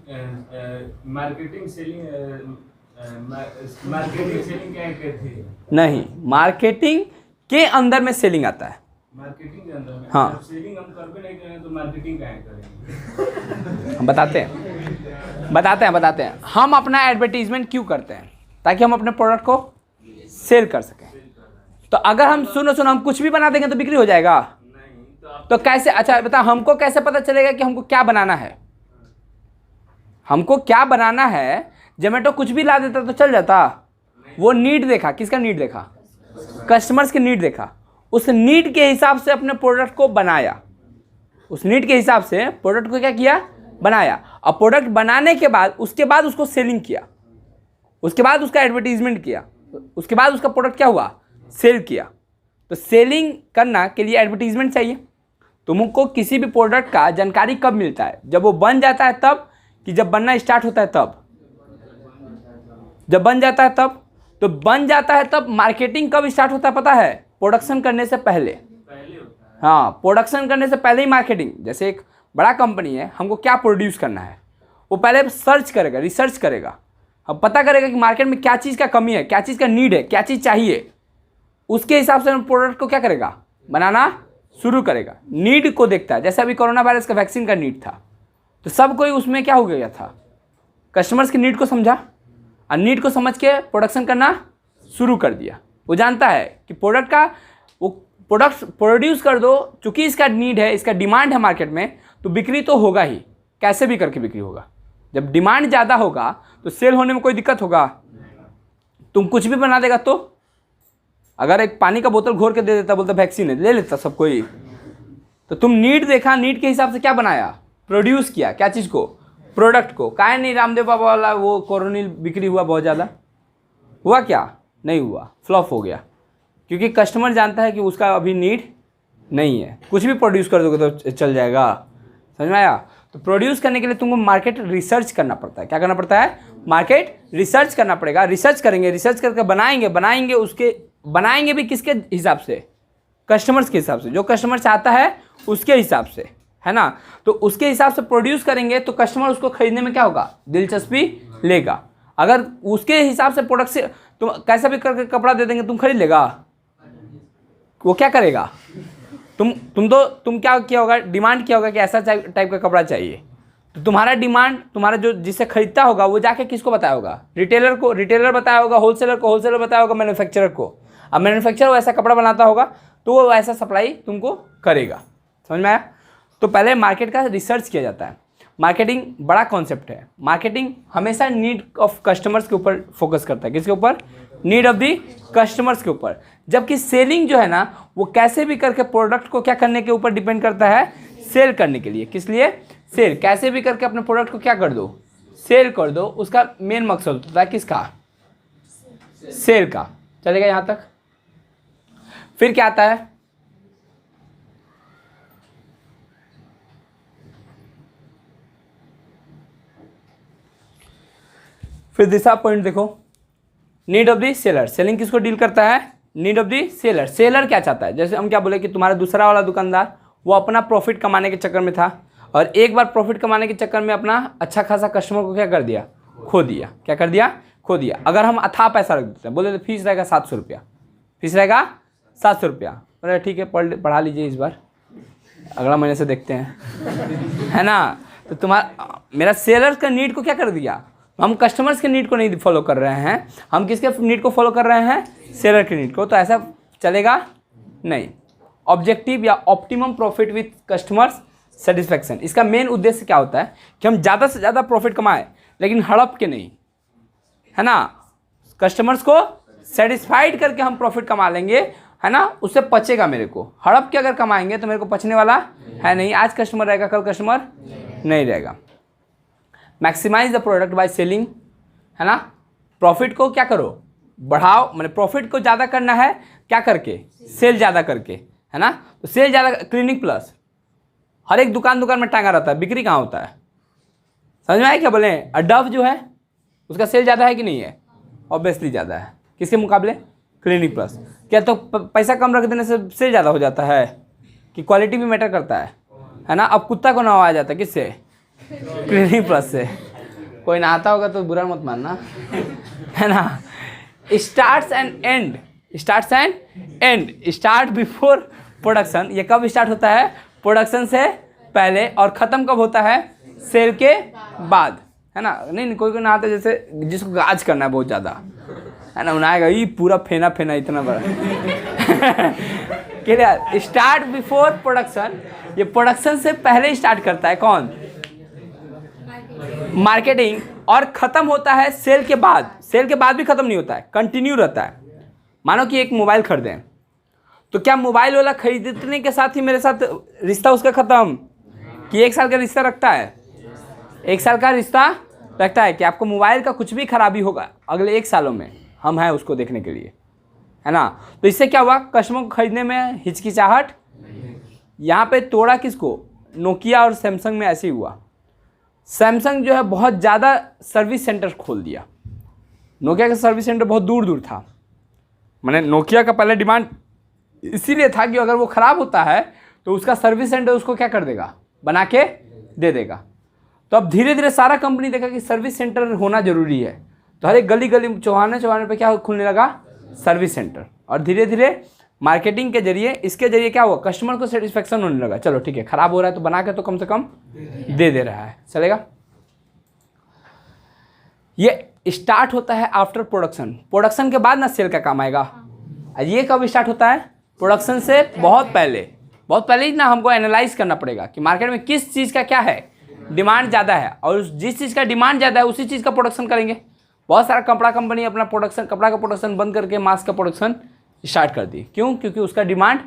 सेलिंग क्या कहती है, नहीं, मार्केटिंग के अंदर में सेलिंग आता है, मार्केटिंग के अंदर में। हाँ, सेलिंग हम करके नहीं करें तो मार्केटिंग क्या करेंगे। हम बताते हैं हम अपना एडवर्टीजमेंट क्यों करते हैं, ताकि हम अपने प्रोडक्ट को सेल कर सकें। तो अगर हम सुनो हम कुछ भी बना देंगे तो बिक्री हो जाएगा, तो कैसे, अच्छा बता, हमको कैसे पता चलेगा कि हमको क्या बनाना है, हमको क्या बनाना है। जोमेटो कुछ भी ला देता तो चल जाता, वो नीड देखा, किसका नीड देखा, कस्टमर्स की नीड देखा, उस नीड के हिसाब से अपने प्रोडक्ट को बनाया, उस नीड के हिसाब से प्रोडक्ट को क्या किया, बनाया। और प्रोडक्ट बनाने के बाद, उसके बाद उसको सेलिंग किया, उसके बाद उसका एडवर्टीजमेंट किया, उसके बाद उसका प्रोडक्ट क्या हुआ, सेल किया। तो सेलिंग करना के लिए एडवर्टीजमेंट चाहिए। तुमको किसी भी प्रोडक्ट का जानकारी कब मिलता है, जब वो बन जाता है तब, कि जब बनना स्टार्ट होता है तब, जब बन जाता है तब, तो बन जाता है तब मार्केटिंग कब स्टार्ट होता है पता है? प्रोडक्शन करने से पहले। पहले होता है। हाँ, प्रोडक्शन करने से पहले ही मार्केटिंग। जैसे एक बड़ा कंपनी है, हमको क्या प्रोड्यूस करना है, वो पहले सर्च करेगा, रिसर्च करेगा, अब पता करेगा कि मार्केट में क्या चीज़ का कमी है, क्या चीज़ का नीड है, क्या चीज़ चाहिए। उसके हिसाब से प्रोडक्ट को क्या करेगा, बनाना शुरू करेगा। नीड को देखता है। जैसे अभी कोरोना वायरस का वैक्सीन का नीड था, तो सब कोई उसमें क्या हो गया था, कस्टमर्स की नीड को समझा और नीड को समझ के प्रोडक्शन करना शुरू कर दिया। वो जानता है कि प्रोडक्ट का वो प्रोडक्ट प्रोड्यूस कर दो, चूँकि इसका नीड है, इसका डिमांड है मार्केट में, तो बिक्री तो होगा ही, कैसे भी करके बिक्री होगा। जब डिमांड ज़्यादा होगा तो सेल होने में कोई दिक्कत होगा? तुम कुछ भी बना देगा तो, अगर एक पानी का बोतल घोर के दे देता, बोलता वैक्सीन है, ले लेता सब कोई। तो तुम नीड देखा, नीड के हिसाब से क्या बनाया, प्रोड्यूस किया, क्या चीज़ को, प्रोडक्ट को। काहे नहीं रामदेव बाबा वाला वो कोरोनिल बिक्री हुआ बहुत ज़्यादा? हुआ क्या? नहीं हुआ, फ्लॉप हो गया, क्योंकि कस्टमर जानता है कि उसका अभी नीड नहीं है। कुछ भी प्रोड्यूस कर दोगे तो चल जाएगा, समझ में आया? तो प्रोड्यूस करने के लिए तुमको मार्केट रिसर्च करना पड़ता है। क्या करना पड़ता है? मार्केट रिसर्च करना पड़ेगा। रिसर्च करेंगे, रिसर्च करके बनाएंगे उसके, बनाएंगे भी किसके हिसाब से, कस्टमर्स के हिसाब से, जो कस्टमर चाहता है उसके हिसाब से, है ना। तो उसके हिसाब से प्रोड्यूस करेंगे तो कस्टमर उसको खरीदने में क्या होगा, दिलचस्पी लेगा। अगर उसके हिसाब से प्रोडक्ट से तुम कैसा भी करके कपड़ा दे देंगे, तुम खरीद लेगा? वो क्या करेगा? तुम क्या किया होगा, डिमांड किया होगा कि ऐसा टाइप का कपड़ा चाहिए, तो तुम्हारा डिमांड, तुम्हारा जो जिससे खरीदता होगा वो जाके किसको बताया होगा, रिटेलर को, रिटेलर बताया होगा होलसेलर को, होलसेलर बताया होगा मैन्युफैक्चरर को। अब मैन्युफैक्चरर वैसा कपड़ा बनाता होगा तो वो वैसा सप्लाई तुमको करेगा, समझ में आया? तो पहले मार्केट का रिसर्च किया जाता है। मार्केटिंग बड़ा कॉन्सेप्ट है। मार्केटिंग हमेशा नीड ऑफ कस्टमर्स के ऊपर फोकस करता है। किसके ऊपर? नीड ऑफ दी कस्टमर्स के ऊपर। जबकि सेलिंग जो है ना, वो कैसे भी करके प्रोडक्ट को क्या करने के ऊपर डिपेंड करता है, सेल करने के लिए। किस लिए? सेल। कैसे भी करके अपने प्रोडक्ट को क्या कर दो, सेल कर दो। उसका मेन मकसद होता है किसका? सेल का। चलेगा यहाँ तक? फिर क्या आता है? फिर दूसरा पॉइंट देखो, need of the seller. Selling किसको डील करता है? Need of the seller. Seller क्या चाहता है? जैसे हम क्या बोले कि तुम्हारा दूसरा वाला दुकानदार वो अपना प्रॉफिट कमाने के चक्कर में था, और एक बार प्रॉफिट कमाने के चक्कर में अपना अच्छा खासा कस्टमर को क्या कर दिया, खो दिया। क्या कर दिया? खो दिया। अगर हम अथाह पैसा रख देते हैं, बोले तो फीस रहेगा 700 रुपया, फीस रहेगा 700 रुपया, अरे ठीक है पढ़ा लीजिए, इस बार अगला महीने से देखते हैं, है ना। तो तुम्हारा मेरा सेलर का नीड को क्या कर दिया, हम कस्टमर्स के नीड को नहीं फॉलो कर रहे हैं, हम किसके नीड को फॉलो कर रहे हैं, सेलर के नीड को। तो ऐसा चलेगा नहीं। ऑब्जेक्टिव या optimum profit with customers satisfaction, इसका मेन उद्देश्य क्या होता है कि हम ज़्यादा से ज़्यादा प्रॉफिट कमाएं, लेकिन हड़प के नहीं, है ना। कस्टमर्स को सेटिस्फाइड करके हम प्रॉफिट कमा लेंगे, है ना, उससे पचेगा मेरे को। हड़प के अगर कमाएंगे तो मेरे को पचने वाला है नहीं। आज कस्टमर रहेगा, कल कस्टमर नहीं रहेगा। Maximize the product by selling, है ना। प्रॉफिट को क्या करो, बढ़ाओ, मैंने प्रॉफिट को ज़्यादा करना है क्या करके, सेल ज़्यादा करके, है ना। तो सेल ज़्यादा, क्लिनिक प्लस हर एक दुकान में टांगा रहता है, बिक्री कहाँ होता है, समझ में आया क्या बोले। डव जो है उसका सेल ज़्यादा है कि नहीं है, ऑब्वियसली ज़्यादा है, किसके मुकाबले, क्लिनिक प्लस। क्या तो पैसा कम रख देने से सेल ज़्यादा हो जाता है, कि क्वालिटी भी मैटर करता है ना। अब कुत्ता को नहवाया जाता है किससे, क्लिनिक प्लस से। कोई नहाता होगा तो बुरा मत मानना, है ना। Starts and and, starts and and, start before production, ये कब स्टार्ट होता है, प्रोडक्शन से पहले, और ख़त्म कब होता है, सेल के बाद, है ना। नहीं कोई नहाता जैसे जिसको गाज करना है बहुत ज़्यादा, है ना, उन्हाएगा ये पूरा फेना फेना इतना बड़ा क्लियर। स्टार्ट बिफोर प्रोडक्शन, ये प्रोडक्शन से पहले स्टार्ट करता है कौन, मार्केटिंग, और ख़त्म होता है सेल के बाद। सेल के बाद भी ख़त्म नहीं होता है, कंटिन्यू रहता है। मानो कि एक मोबाइल खरीदें, तो क्या मोबाइल वाला खरीदने के साथ ही मेरे साथ रिश्ता उसका ख़त्म, कि 1 साल का रिश्ता रखता है, 1 साल का रिश्ता रखता है कि आपको मोबाइल का कुछ भी खराबी होगा अगले 1 सालों में, हम हैं उसको देखने के लिए, है ना। तो इससे क्या हुआ, कस्टमर को खरीदने में हिचकिचाहट। यहाँ पे तोड़ा किसको, नोकिया और सैमसंग में ऐसे ही हुआ। सैमसंग जो है बहुत ज़्यादा सर्विस सेंटर खोल दिया, नोकिया का सर्विस सेंटर बहुत दूर दूर था। मैंने नोकिया का पहले डिमांड इसीलिए था कि अगर वो ख़राब होता है तो उसका सर्विस सेंटर उसको क्या कर देगा, बना के दे देगा। तो अब धीरे धीरे सारा कंपनी देखा कि सर्विस सेंटर होना ज़रूरी है, तो हर एक गली गली चौहाने पे क्या खुलने लगा, सर्विस सेंटर। और धीरे धीरे मार्केटिंग के जरिए, इसके जरिए क्या हुआ, कस्टमर को सेटिस्फेक्शन होने लगा। चलो ठीक है, ख़राब हो रहा है तो बना के तो कम से कम दे रहा है, चलेगा। ये स्टार्ट होता है आफ्टर प्रोडक्शन। प्रोडक्शन के बाद ना सेल का काम आएगा। ये कब स्टार्ट होता है, प्रोडक्शन से बहुत पहले। बहुत पहले ही ना हमको एनालाइज करना पड़ेगा कि मार्केट में किस चीज़ का क्या है, डिमांड ज़्यादा है, और जिस चीज़ का डिमांड ज़्यादा है उसी चीज़ का प्रोडक्शन करेंगे। बहुत सारा कपड़ा कंपनी अपना प्रोडक्शन, कपड़ा का प्रोडक्शन बंद करके मास्क का प्रोडक्शन स्टार्ट कर दी। क्यों? क्योंकि उसका डिमांड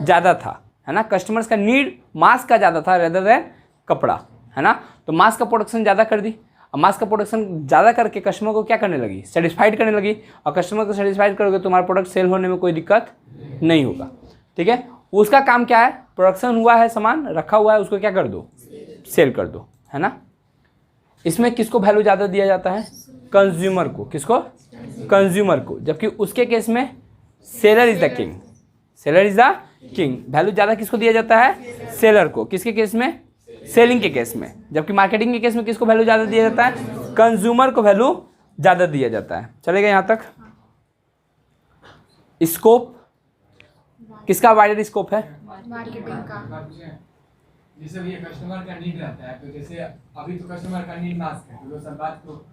ज़्यादा था, है ना। कस्टमर्स का नीड मास्क का ज़्यादा था रेदर देन कपड़ा, है ना। तो मास्क का प्रोडक्शन ज़्यादा कर दी। अब मास्क का प्रोडक्शन ज़्यादा करके कस्टमर को क्या करने लगी, सेटिस्फाइड करने लगी। और कस्टमर को सेटिस्फाइड करोगे तो तुम्हारा प्रोडक्ट सेल होने में कोई दिक्कत नहीं होगा, ठीक है। उसका काम क्या है, प्रोडक्शन हुआ है, सामान रखा हुआ है, उसको क्या कर दो, सेल कर दो, है ना। इसमें किसको वैल्यू ज़्यादा दिया जाता है, कंज्यूमर को। किसको, कंज्यूमर को। जबकि उसके केस में seller is the king, seller is the king. Value ज़्यादा किसको दिया जाता है, सेलर को। किसके केस में, सेलिंग के केस में। जबकि मार्केटिंग के केस में किसको वैल्यू ज़्यादा दिया जाता है, कंज्यूमर को वैल्यू ज़्यादा दिया जाता है। चलेगा यहाँ तक। स्कोप किसका वाइडर स्कोप है, मार्केटिंग का। जैसे ये कस्टमर का नीड रहता है, तो जैसे अभी तो कस्टमर का नीड मास्क है, तो सब बात तो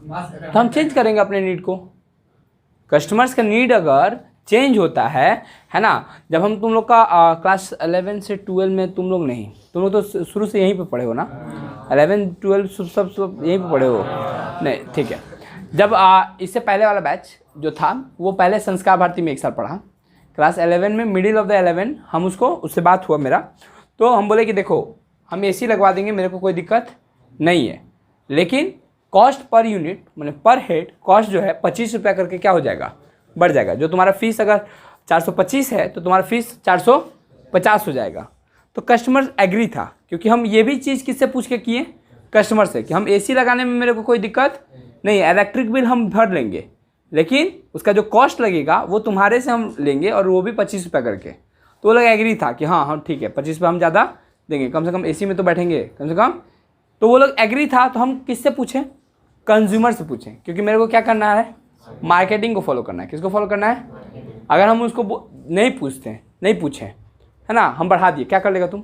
मास्क तो हम चेंज करेंगे अपने नीड को। कस्टमर्स का नीड अगर चेंज होता है ना। जब हम तुम लोग का क्लास 11 से 12 में तुम लोग नहीं, तुम लोग तो शुरू से यहीं पे पढ़े हो ना, 11 12 सब यहीं पे पढ़े हो नहीं, ठीक है। जब इससे पहले वाला बैच जो था वो पहले संस्कार भारती में एक साल पढ़ा। क्लास 11 में मिडिल ऑफ द 11 हम उससे बात हुआ मेरा, तो हम बोले कि देखो हम एसी लगवा देंगे, मेरे को कोई दिक्कत नहीं है, लेकिन कॉस्ट पर यूनिट मतलब पर हेड कॉस्ट जो है 25 रुपया करके क्या हो जाएगा, बढ़ जाएगा। जो तुम्हारा फीस अगर 425 है तो तुम्हारा फीस 450 हो जाएगा। तो कस्टमर एग्री था, क्योंकि हम ये भी चीज़ किससे पूछ के किए, कस्टमर से, कि हम एसी लगाने में मेरे को कोई दिक्कत नहीं है, इलेक्ट्रिक बिल हम भर लेंगे, लेकिन उसका जो कॉस्ट लगेगा वो तुम्हारे से हम लेंगे, और वो भी 25 रुपया करके। तो वो लोग एग्री था कि हाँ हाँ ठीक है, 25 रुपये हम ज़्यादा देंगे, कम से कम एसी में तो बैठेंगे कम से कम। तो वो लोग एग्री था। तो हम किससे पूछें, कंज्यूमर से पूछें, क्योंकि मेरे को क्या करना है, मार्केटिंग को फॉलो करना है। किसको फॉलो करना है। अगर हम उसको नहीं पूछें, है ना, हम बढ़ा दिए, क्या कर लेगा तुम,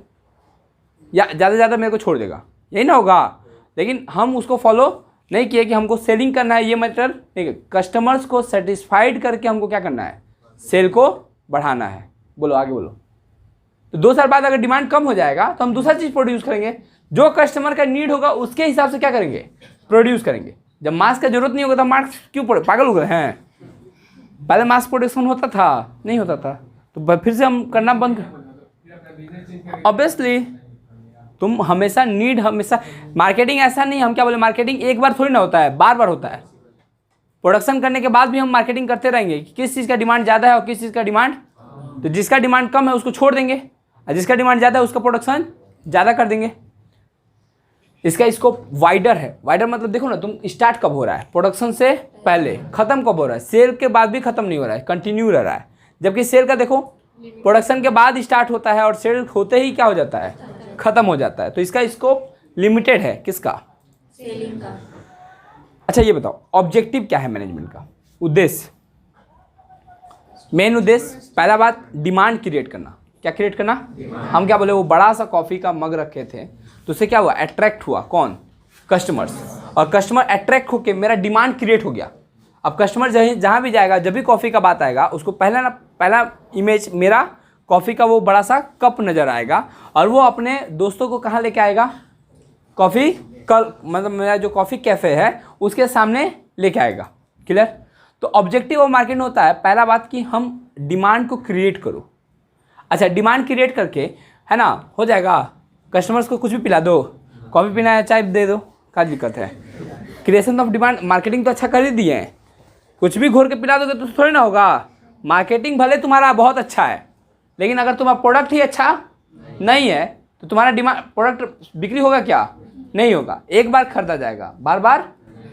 या ज़्यादा से ज़्यादा मेरे को छोड़ देगा, यही ना होगा। लेकिन हम उसको फॉलो नहीं किए कि हमको सेलिंग करना है, ये मतलब नहीं, कस्टमर्स को सेटिस्फाइड करके हमको क्या करना है, सेल को बढ़ाना है। बोलो आगे बोलो। तो 2 साल बाद अगर डिमांड कम हो जाएगा तो हम दूसरा चीज़ प्रोड्यूस करेंगे, जो कस्टमर का नीड होगा उसके हिसाब से क्या करेंगे, प्रोड्यूस करेंगे। जब मास्क का जरूरत नहीं होगा तो मास्क क्यों पड़े, पागल हो गए हैं। पहले मास्क प्रोडक्शन होता था, नहीं होता था, तो फिर से हम करना बंद कर। ऑब्वियसली तुम हमेशा मार्केटिंग ऐसा नहीं, हम क्या बोले, मार्केटिंग एक बार थोड़ी ना होता है, बार बार होता है। प्रोडक्शन करने के बाद भी हम मार्केटिंग करते रहेंगे कि किस चीज़ का डिमांड ज़्यादा है और किस चीज़ का डिमांड, तो जिसका डिमांड कम है उसको छोड़ देंगे, और जिसका डिमांड ज़्यादा है उसका प्रोडक्शन ज़्यादा कर देंगे। इसका स्कोप वाइडर है। वाइडर मतलब देखो ना, तुम स्टार्ट कब हो रहा है, प्रोडक्शन से पहले, खत्म कब हो रहा है, सेल के बाद भी खत्म नहीं हो रहा है, कंटिन्यू रह रहा है। जबकि सेल का देखो, प्रोडक्शन के बाद स्टार्ट होता है और सेल होते ही क्या हो जाता है, खत्म हो जाता है। तो इसका स्कोप लिमिटेड है, किसका, सेलिंग का। अच्छा ये बताओ, ऑब्जेक्टिव क्या है मैनेजमेंट का, उद्देश्य, मेन उद्देश्य। पहला बात, डिमांड क्रिएट करना। क्या क्रिएट करना, हम क्या बोले, वो बड़ा सा कॉफ़ी का मग रखे थे, तो उससे क्या हुआ, अट्रैक्ट हुआ, कौन, कस्टमर्स, और कस्टमर अट्रैक्ट होकर मेरा डिमांड क्रिएट हो गया। अब कस्टमर जहाँ भी जाएगा, जब भी कॉफ़ी का बात आएगा, उसको पहला इमेज मेरा कॉफ़ी का वो बड़ा सा कप नज़र आएगा, और वो अपने दोस्तों को कहाँ लेके आएगा, कॉफ़ी मतलब मेरा जो कॉफ़ी कैफ़े है उसके सामने लेके आएगा। क्लियर। तो ऑब्जेक्टिव ऑफ मार्केटिंग होता है, पहला बात कि हम डिमांड को क्रिएट करो। अच्छा, डिमांड क्रिएट करके, है ना, हो जाएगा, कस्टमर्स को कुछ भी पिला दो, कॉफ़ी पीना है चाय दे दो, क्या दिक्कत है। क्रिएशन ऑफ डिमांड, मार्केटिंग तो अच्छा कर ही दिए हैं, कुछ भी घोर के पिला दोगे तो थोड़ी ना होगा। मार्केटिंग भले तुम्हारा बहुत अच्छा है, लेकिन अगर तुम्हारा प्रोडक्ट ही अच्छा नहीं है तो तुम्हारा प्रोडक्ट बिक्री होगा क्या, नहीं होगा। एक बार खरीदा जाएगा, बार बार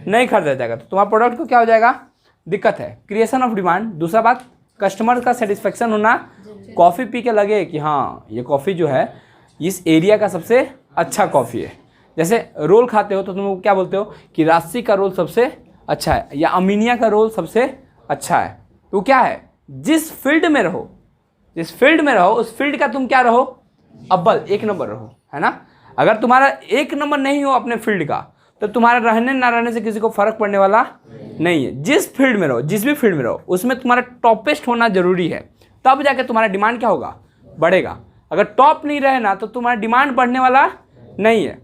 नहीं खरीदा जाएगा तो तुम्हारा प्रोडक्ट को क्या हो जाएगा, दिक्कत है। क्रिएशन ऑफ डिमांड, दूसरा बात कस्टमर का सेटिस्फेक्शन होना, कॉफ़ी पी के लगे कि हाँ ये कॉफ़ी जो है इस एरिया का सबसे अच्छा कॉफ़ी है। जैसे रोल खाते हो तो तुम क्या बोलते हो कि राशि का रोल सबसे अच्छा है या अमीनिया का रोल सबसे अच्छा है। तो क्या है, जिस फील्ड में रहो, जिस फील्ड में रहो उस फील्ड का तुम क्या रहो, अव्वल एक नंबर रहो, है ना। अगर तुम्हारा एक नंबर नहीं हो अपने फील्ड का तो तुम्हारा रहने ना रहने से किसी को फर्क पड़ने वाला नहीं है। जिस फील्ड में रहो, जिस भी फील्ड में रहो उसमें तुम्हारा टॉपेस्ट होना जरूरी है, तब जाके तुम्हारा डिमांड क्या होगा, बढ़ेगा। अगर टॉप नहीं रहे ना तो तुम्हारा डिमांड बढ़ने वाला नहीं है।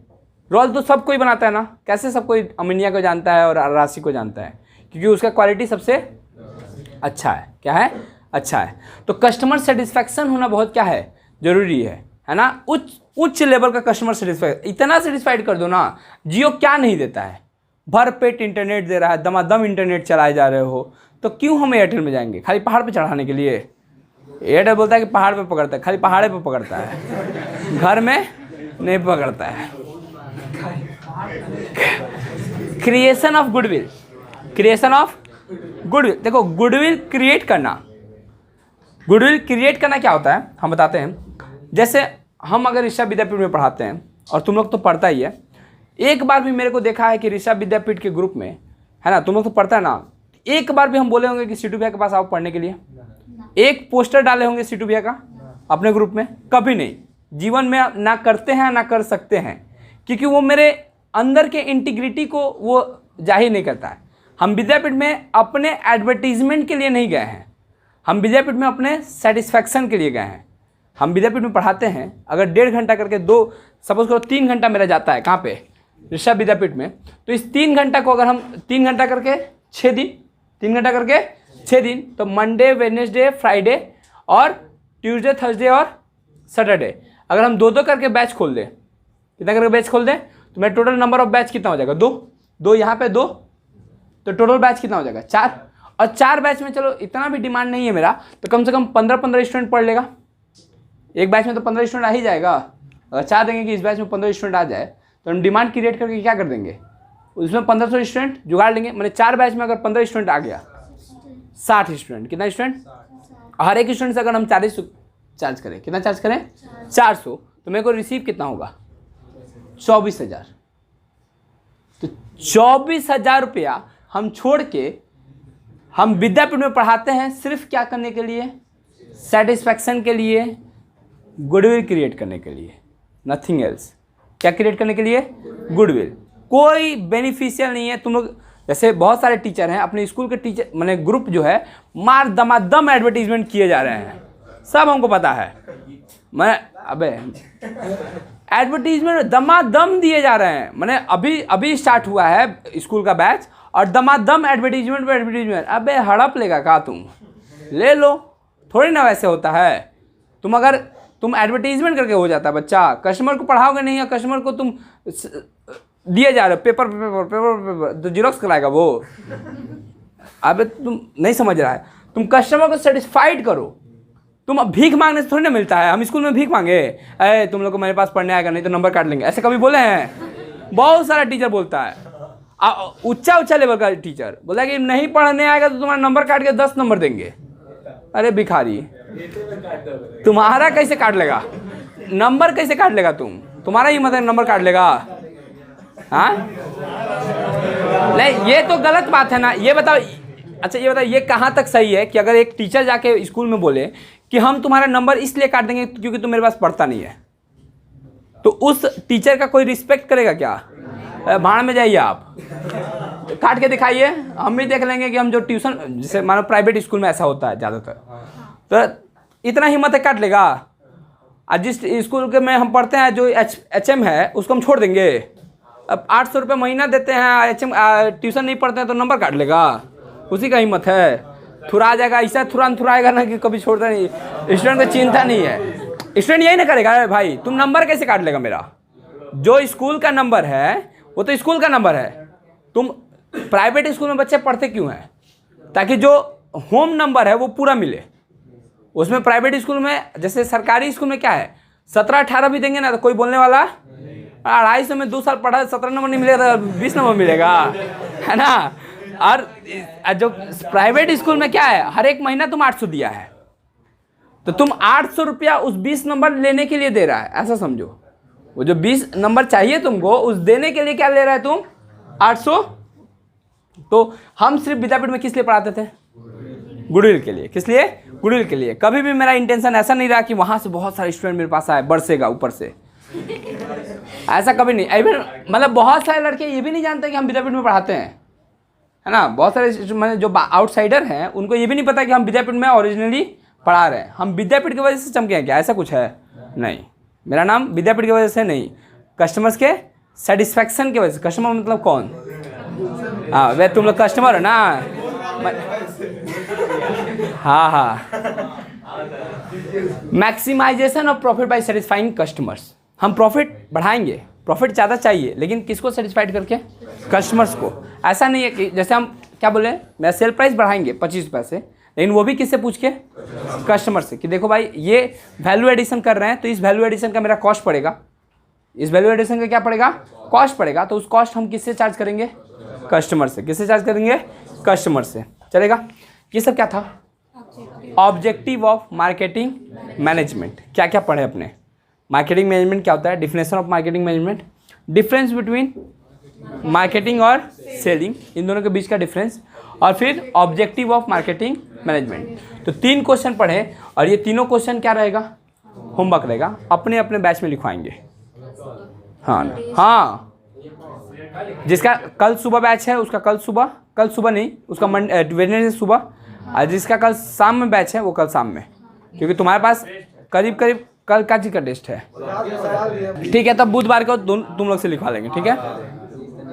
रोल तो सब कोई बनाता है ना, कैसे सब कोई अमीनिया को जानता है और राशि को जानता है, क्योंकि उसका क्वालिटी सबसे अच्छा है। क्या है, अच्छा है। तो कस्टमर सेटिस्फैक्शन होना बहुत क्या है, जरूरी है ना। उच्च लेवल का कस्टमर सेटिस्फैक्शन, इतना सेटिस्फाइड कर दो ना। जियो क्या नहीं देता है, भर पेट इंटरनेट दे रहा है, दमादम इंटरनेट चलाए जा रहे हो, तो क्यों हम एयरटेल में जाएंगे खाली पहाड़ पे चढ़ाने के लिए। एयरटेल बोलता है कि पहाड़ पे पकड़ता है, खाली पहाड़े पे पकड़ता है, घर में नहीं पकड़ता है। Creation of goodwill, creation of goodwill, देखो गुडविल क्रिएट करना, गुडविल क्रिएट करना क्या होता है हम बताते हैं। जैसे हम अगर ऋषभ विद्यापीठ में पढ़ाते हैं और तुम लोग तो पढ़ता ही है, एक बार भी मेरे को देखा है कि ऋषभ विद्यापीठ के ग्रुप में, है ना, तुम लोग तो पढ़ता है ना, एक बार भी हम बोले होंगे कि सीटू भैया के पास आओ पढ़ने के लिए, एक पोस्टर डाले होंगे सीटू भैया का अपने ग्रुप में, कभी नहीं। जीवन में ना करते हैं ना कर सकते हैं, क्योंकि वो मेरे अंदर के इंटीग्रिटी को वो जाहिर नहीं करता है। हम विद्यापीठ में अपने एडवर्टीजमेंट के लिए नहीं गए हैं, हम विद्यापीठ में अपने सेटिस्फैक्शन के लिए गए हैं। हम विद्यापीठ में पढ़ाते हैं, अगर 1.5 घंटा करके सपोज करो 3 घंटा मेरा जाता है कहाँ पे, ऋषभ विद्यापीठ में, तो इस 3 घंटा को अगर हम 3 घंटा करके 6 दिन, 3 घंटा करके 6 दिन, तो मंडे वेडनेसडे फ्राइडे और ट्यूसडे थर्सडे और सैटरडे अगर हम 2-2 करके बैच खोल दें, कितना करके बैच खोल दें, तो मेरा टोटल नंबर ऑफ बैच कितना हो जाएगा, 2 यहाँ पे 2, तो टोटल बैच कितना हो जाएगा 4। और 4 बैच में चलो इतना भी डिमांड नहीं है मेरा, तो कम से कम 15-15 स्टूडेंट पढ़ लेगा। एक बैच में तो 15 स्टूडेंट आ ही जाएगा। अगर चाह देंगे कि इस बैच में 15 स्टूडेंट आ जाए तो हम डिमांड क्रिएट करके क्या कर देंगे, उसमें 1500 स्टूडेंट जुगाड़ लेंगे। मैंने 4 बैच में अगर 15 स्टूडेंट आ गया, 60 स्टूडेंट, कितना स्टूडेंट, हर एक स्टूडेंट से अगर हम 40 चार्ज करें, कितना चार्ज करें 400, तो मेरे को रिसीव कितना होगा 24,000। तो 24,000 रुपया हम छोड़ के हम विद्यापीठ में पढ़ाते हैं सिर्फ क्या करने के लिए, सेटिस्फैक्शन के लिए, गुडविल क्रिएट करने के लिए, नथिंग एल्स। क्या क्रिएट करने के लिए, गुडविल। कोई बेनिफिशियल नहीं है। तुम लोग जैसे बहुत सारे टीचर हैं, अपने स्कूल के टीचर मैंने ग्रुप जो है मार दमादम एडवर्टीजमेंट किए जा रहे हैं, सब हमको पता है। मैं अबे एडवर्टीजमेंट दमादम दिए जा रहे हैं, मैंने अभी स्टार्ट हुआ है स्कूल का बैच और दमादम एडवर्टीजमेंट पे एडवर्टीजमेंट। अबे हड़प लेगा का, तुम ले लो, थोड़ी ना वैसे होता है। तुम एडवर्टीजमेंट करके हो जाता है बच्चा, कस्टमर को पढ़ाओगे नहीं, या कस्टमर को तुम दिए जा रहे हो पेपर पेपर पेपर पेपर, तो जीरोक्स कराएगा वो। अबे तुम नहीं समझ रहा है, तुम कस्टमर को सेटिस्फाइड करो। तुम अब भीख मांगने से थोड़ी ना मिलता है। हम स्कूल में भीख मांगे, अरे तुम लोग को मेरे पास पढ़ने आएगा नहीं तो नंबर काट लेंगे, ऐसे कभी बोले हैं? बहुत सारा टीचर बोलता है, ऊंचा लेवल का टीचर बोला कि नहीं पढ़ने आएगा तो तुम्हारा नंबर काट के 10 नंबर देंगे। अरे भिखारी, तुम्हारा कैसे काट लेगा नंबर, कैसे काट लेगा तुम्हारा ही मतलब नंबर काट लेगा? हाँ नहीं, ये तो गलत बात है ना। ये बताओ, अच्छा ये बताओ, ये कहाँ तक सही है कि अगर एक टीचर जाके स्कूल में बोले कि हम तुम्हारा नंबर इसलिए काट देंगे क्योंकि तुम मेरे पास पढ़ता नहीं है, तो उस टीचर का कोई रिस्पेक्ट करेगा क्या? भाड़ में जाइए आप, काट के दिखाइए, हम भी देख लेंगे कि हम जो ट्यूशन, जैसे मानो प्राइवेट स्कूल में ऐसा होता है ज़्यादातर, तो इतना हिम्मत है काट लेगा। और जिस स्कूल के में हम पढ़ते हैं जो HM है उसको हम छोड़ देंगे। अब 800 रुपये महीना देते हैं, HM ट्यूशन नहीं पढ़ते हैं तो नंबर काट लेगा, उसी का हिम्मत है। थुरा जाएगा, ऐसा थुराएगा ना कि कभी छोड़ता नहीं। स्टूडेंट को चिंता नहीं है, स्टूडेंट यही ना करेगा, अरे भाई तुम नंबर कैसे काट लेगा मेरा? जो स्कूल का नंबर है वो तो स्कूल का नंबर है। तुम प्राइवेट स्कूल में बच्चे पढ़ते क्यों हैं? ताकि जो होम नंबर है वो पूरा मिले। उसमें प्राइवेट स्कूल में, जैसे सरकारी स्कूल में क्या है, 17-18 भी देंगे ना तो कोई बोलने वाला 250 में 2 साल पढ़ा 17 नंबर नहीं मिलेगा तो 20 नंबर मिलेगा। है ना। और जो प्राइवेट स्कूल में क्या है, हर एक महीना तुम 800 दिया है, तो तुम 800 रुपया उस 20 नंबर लेने के लिए दे रहा है, ऐसा समझो। वो जो 20 नंबर चाहिए तुमको, उस देने के लिए क्या ले रहा है तुम, 800। तो हम सिर्फ विद्यापीठ में किस लिए पढ़ाते थे, गुडविल के लिए। किस लिए, गुडविल के लिए। कभी भी मेरा इंटेंशन ऐसा नहीं रहा कि वहाँ से बहुत सारे स्टूडेंट मेरे पास आए, बरसेगा ऊपर से, ऐसा कभी नहीं। इवन मतलब बहुत सारे लड़के ये भी नहीं जानते कि हम विद्यापीठ में पढ़ाते हैं, है ना। बहुत सारे मतलब जो आउटसाइडर हैं उनको ये भी नहीं पता कि हम विद्यापीठ में ओरिजिनली पढ़ा रहे हैं। हम विद्यापीठ की वजह से चमके हैं क्या, ऐसा कुछ है नहीं। मेरा नाम विद्यापीठ की वजह से नहीं, कस्टमर्स के सेटिस्फैक्शन की वजह से। कस्टमर मतलब कौन, हाँ वे तुम लोग कस्टमर हो ना। हाँ हाँ, maximization of profit by satisfying customers. हम प्रॉफिट बढ़ाएंगे, प्रॉफिट ज़्यादा चाहिए, लेकिन किसको सेटिस्फाइड करके, कस्टमर्स को। ऐसा नहीं है कि जैसे हम क्या बोले, मेरा सेल प्राइस बढ़ाएंगे 25 रुपये से, लेकिन वो भी किससे पूछ के, कस्टमर से, कि देखो भाई ये वैल्यू एडिशन कर रहे हैं, तो इस वैल्यू एडिशन का मेरा कॉस्ट पड़ेगा, इस वैल्यू एडिशन का क्या पड़ेगा, कॉस्ट पड़ेगा। तो उस कॉस्ट हम किससे चार्ज करेंगे, कस्टमर से। किससे चार्ज करेंगे, कस्टमर से। चलेगा। ये सब क्या था, ऑब्जेक्टिव ऑफ मार्केटिंग मैनेजमेंट। क्या क्या पढ़े अपने, मार्केटिंग मैनेजमेंट क्या होता है, definition of marketing management, difference between marketing और सेलिंग, इन दोनों के बीच का डिफरेंस, और फिर ऑब्जेक्टिव ऑफ मार्केटिंग मैनेजमेंट। तो 3 क्वेश्चन पढ़े, और ये तीनों क्वेश्चन क्या रहेगा, होमवर्क रहेगा, अपने अपने बैच में लिखवाएंगे। हाँ ना, हाँ, जिसका कल सुबह बैच है उसका कल सुबह नहीं, उसका वेडनेसडे सुबह, और जिसका कल शाम में बैच है वो कल शाम में, क्योंकि तुम्हारे पास करीब करीब कल का जी का टेस्ट है। ठीक है, तब बुधवार को तुम लोग से लिखवा लेंगे, ठीक है।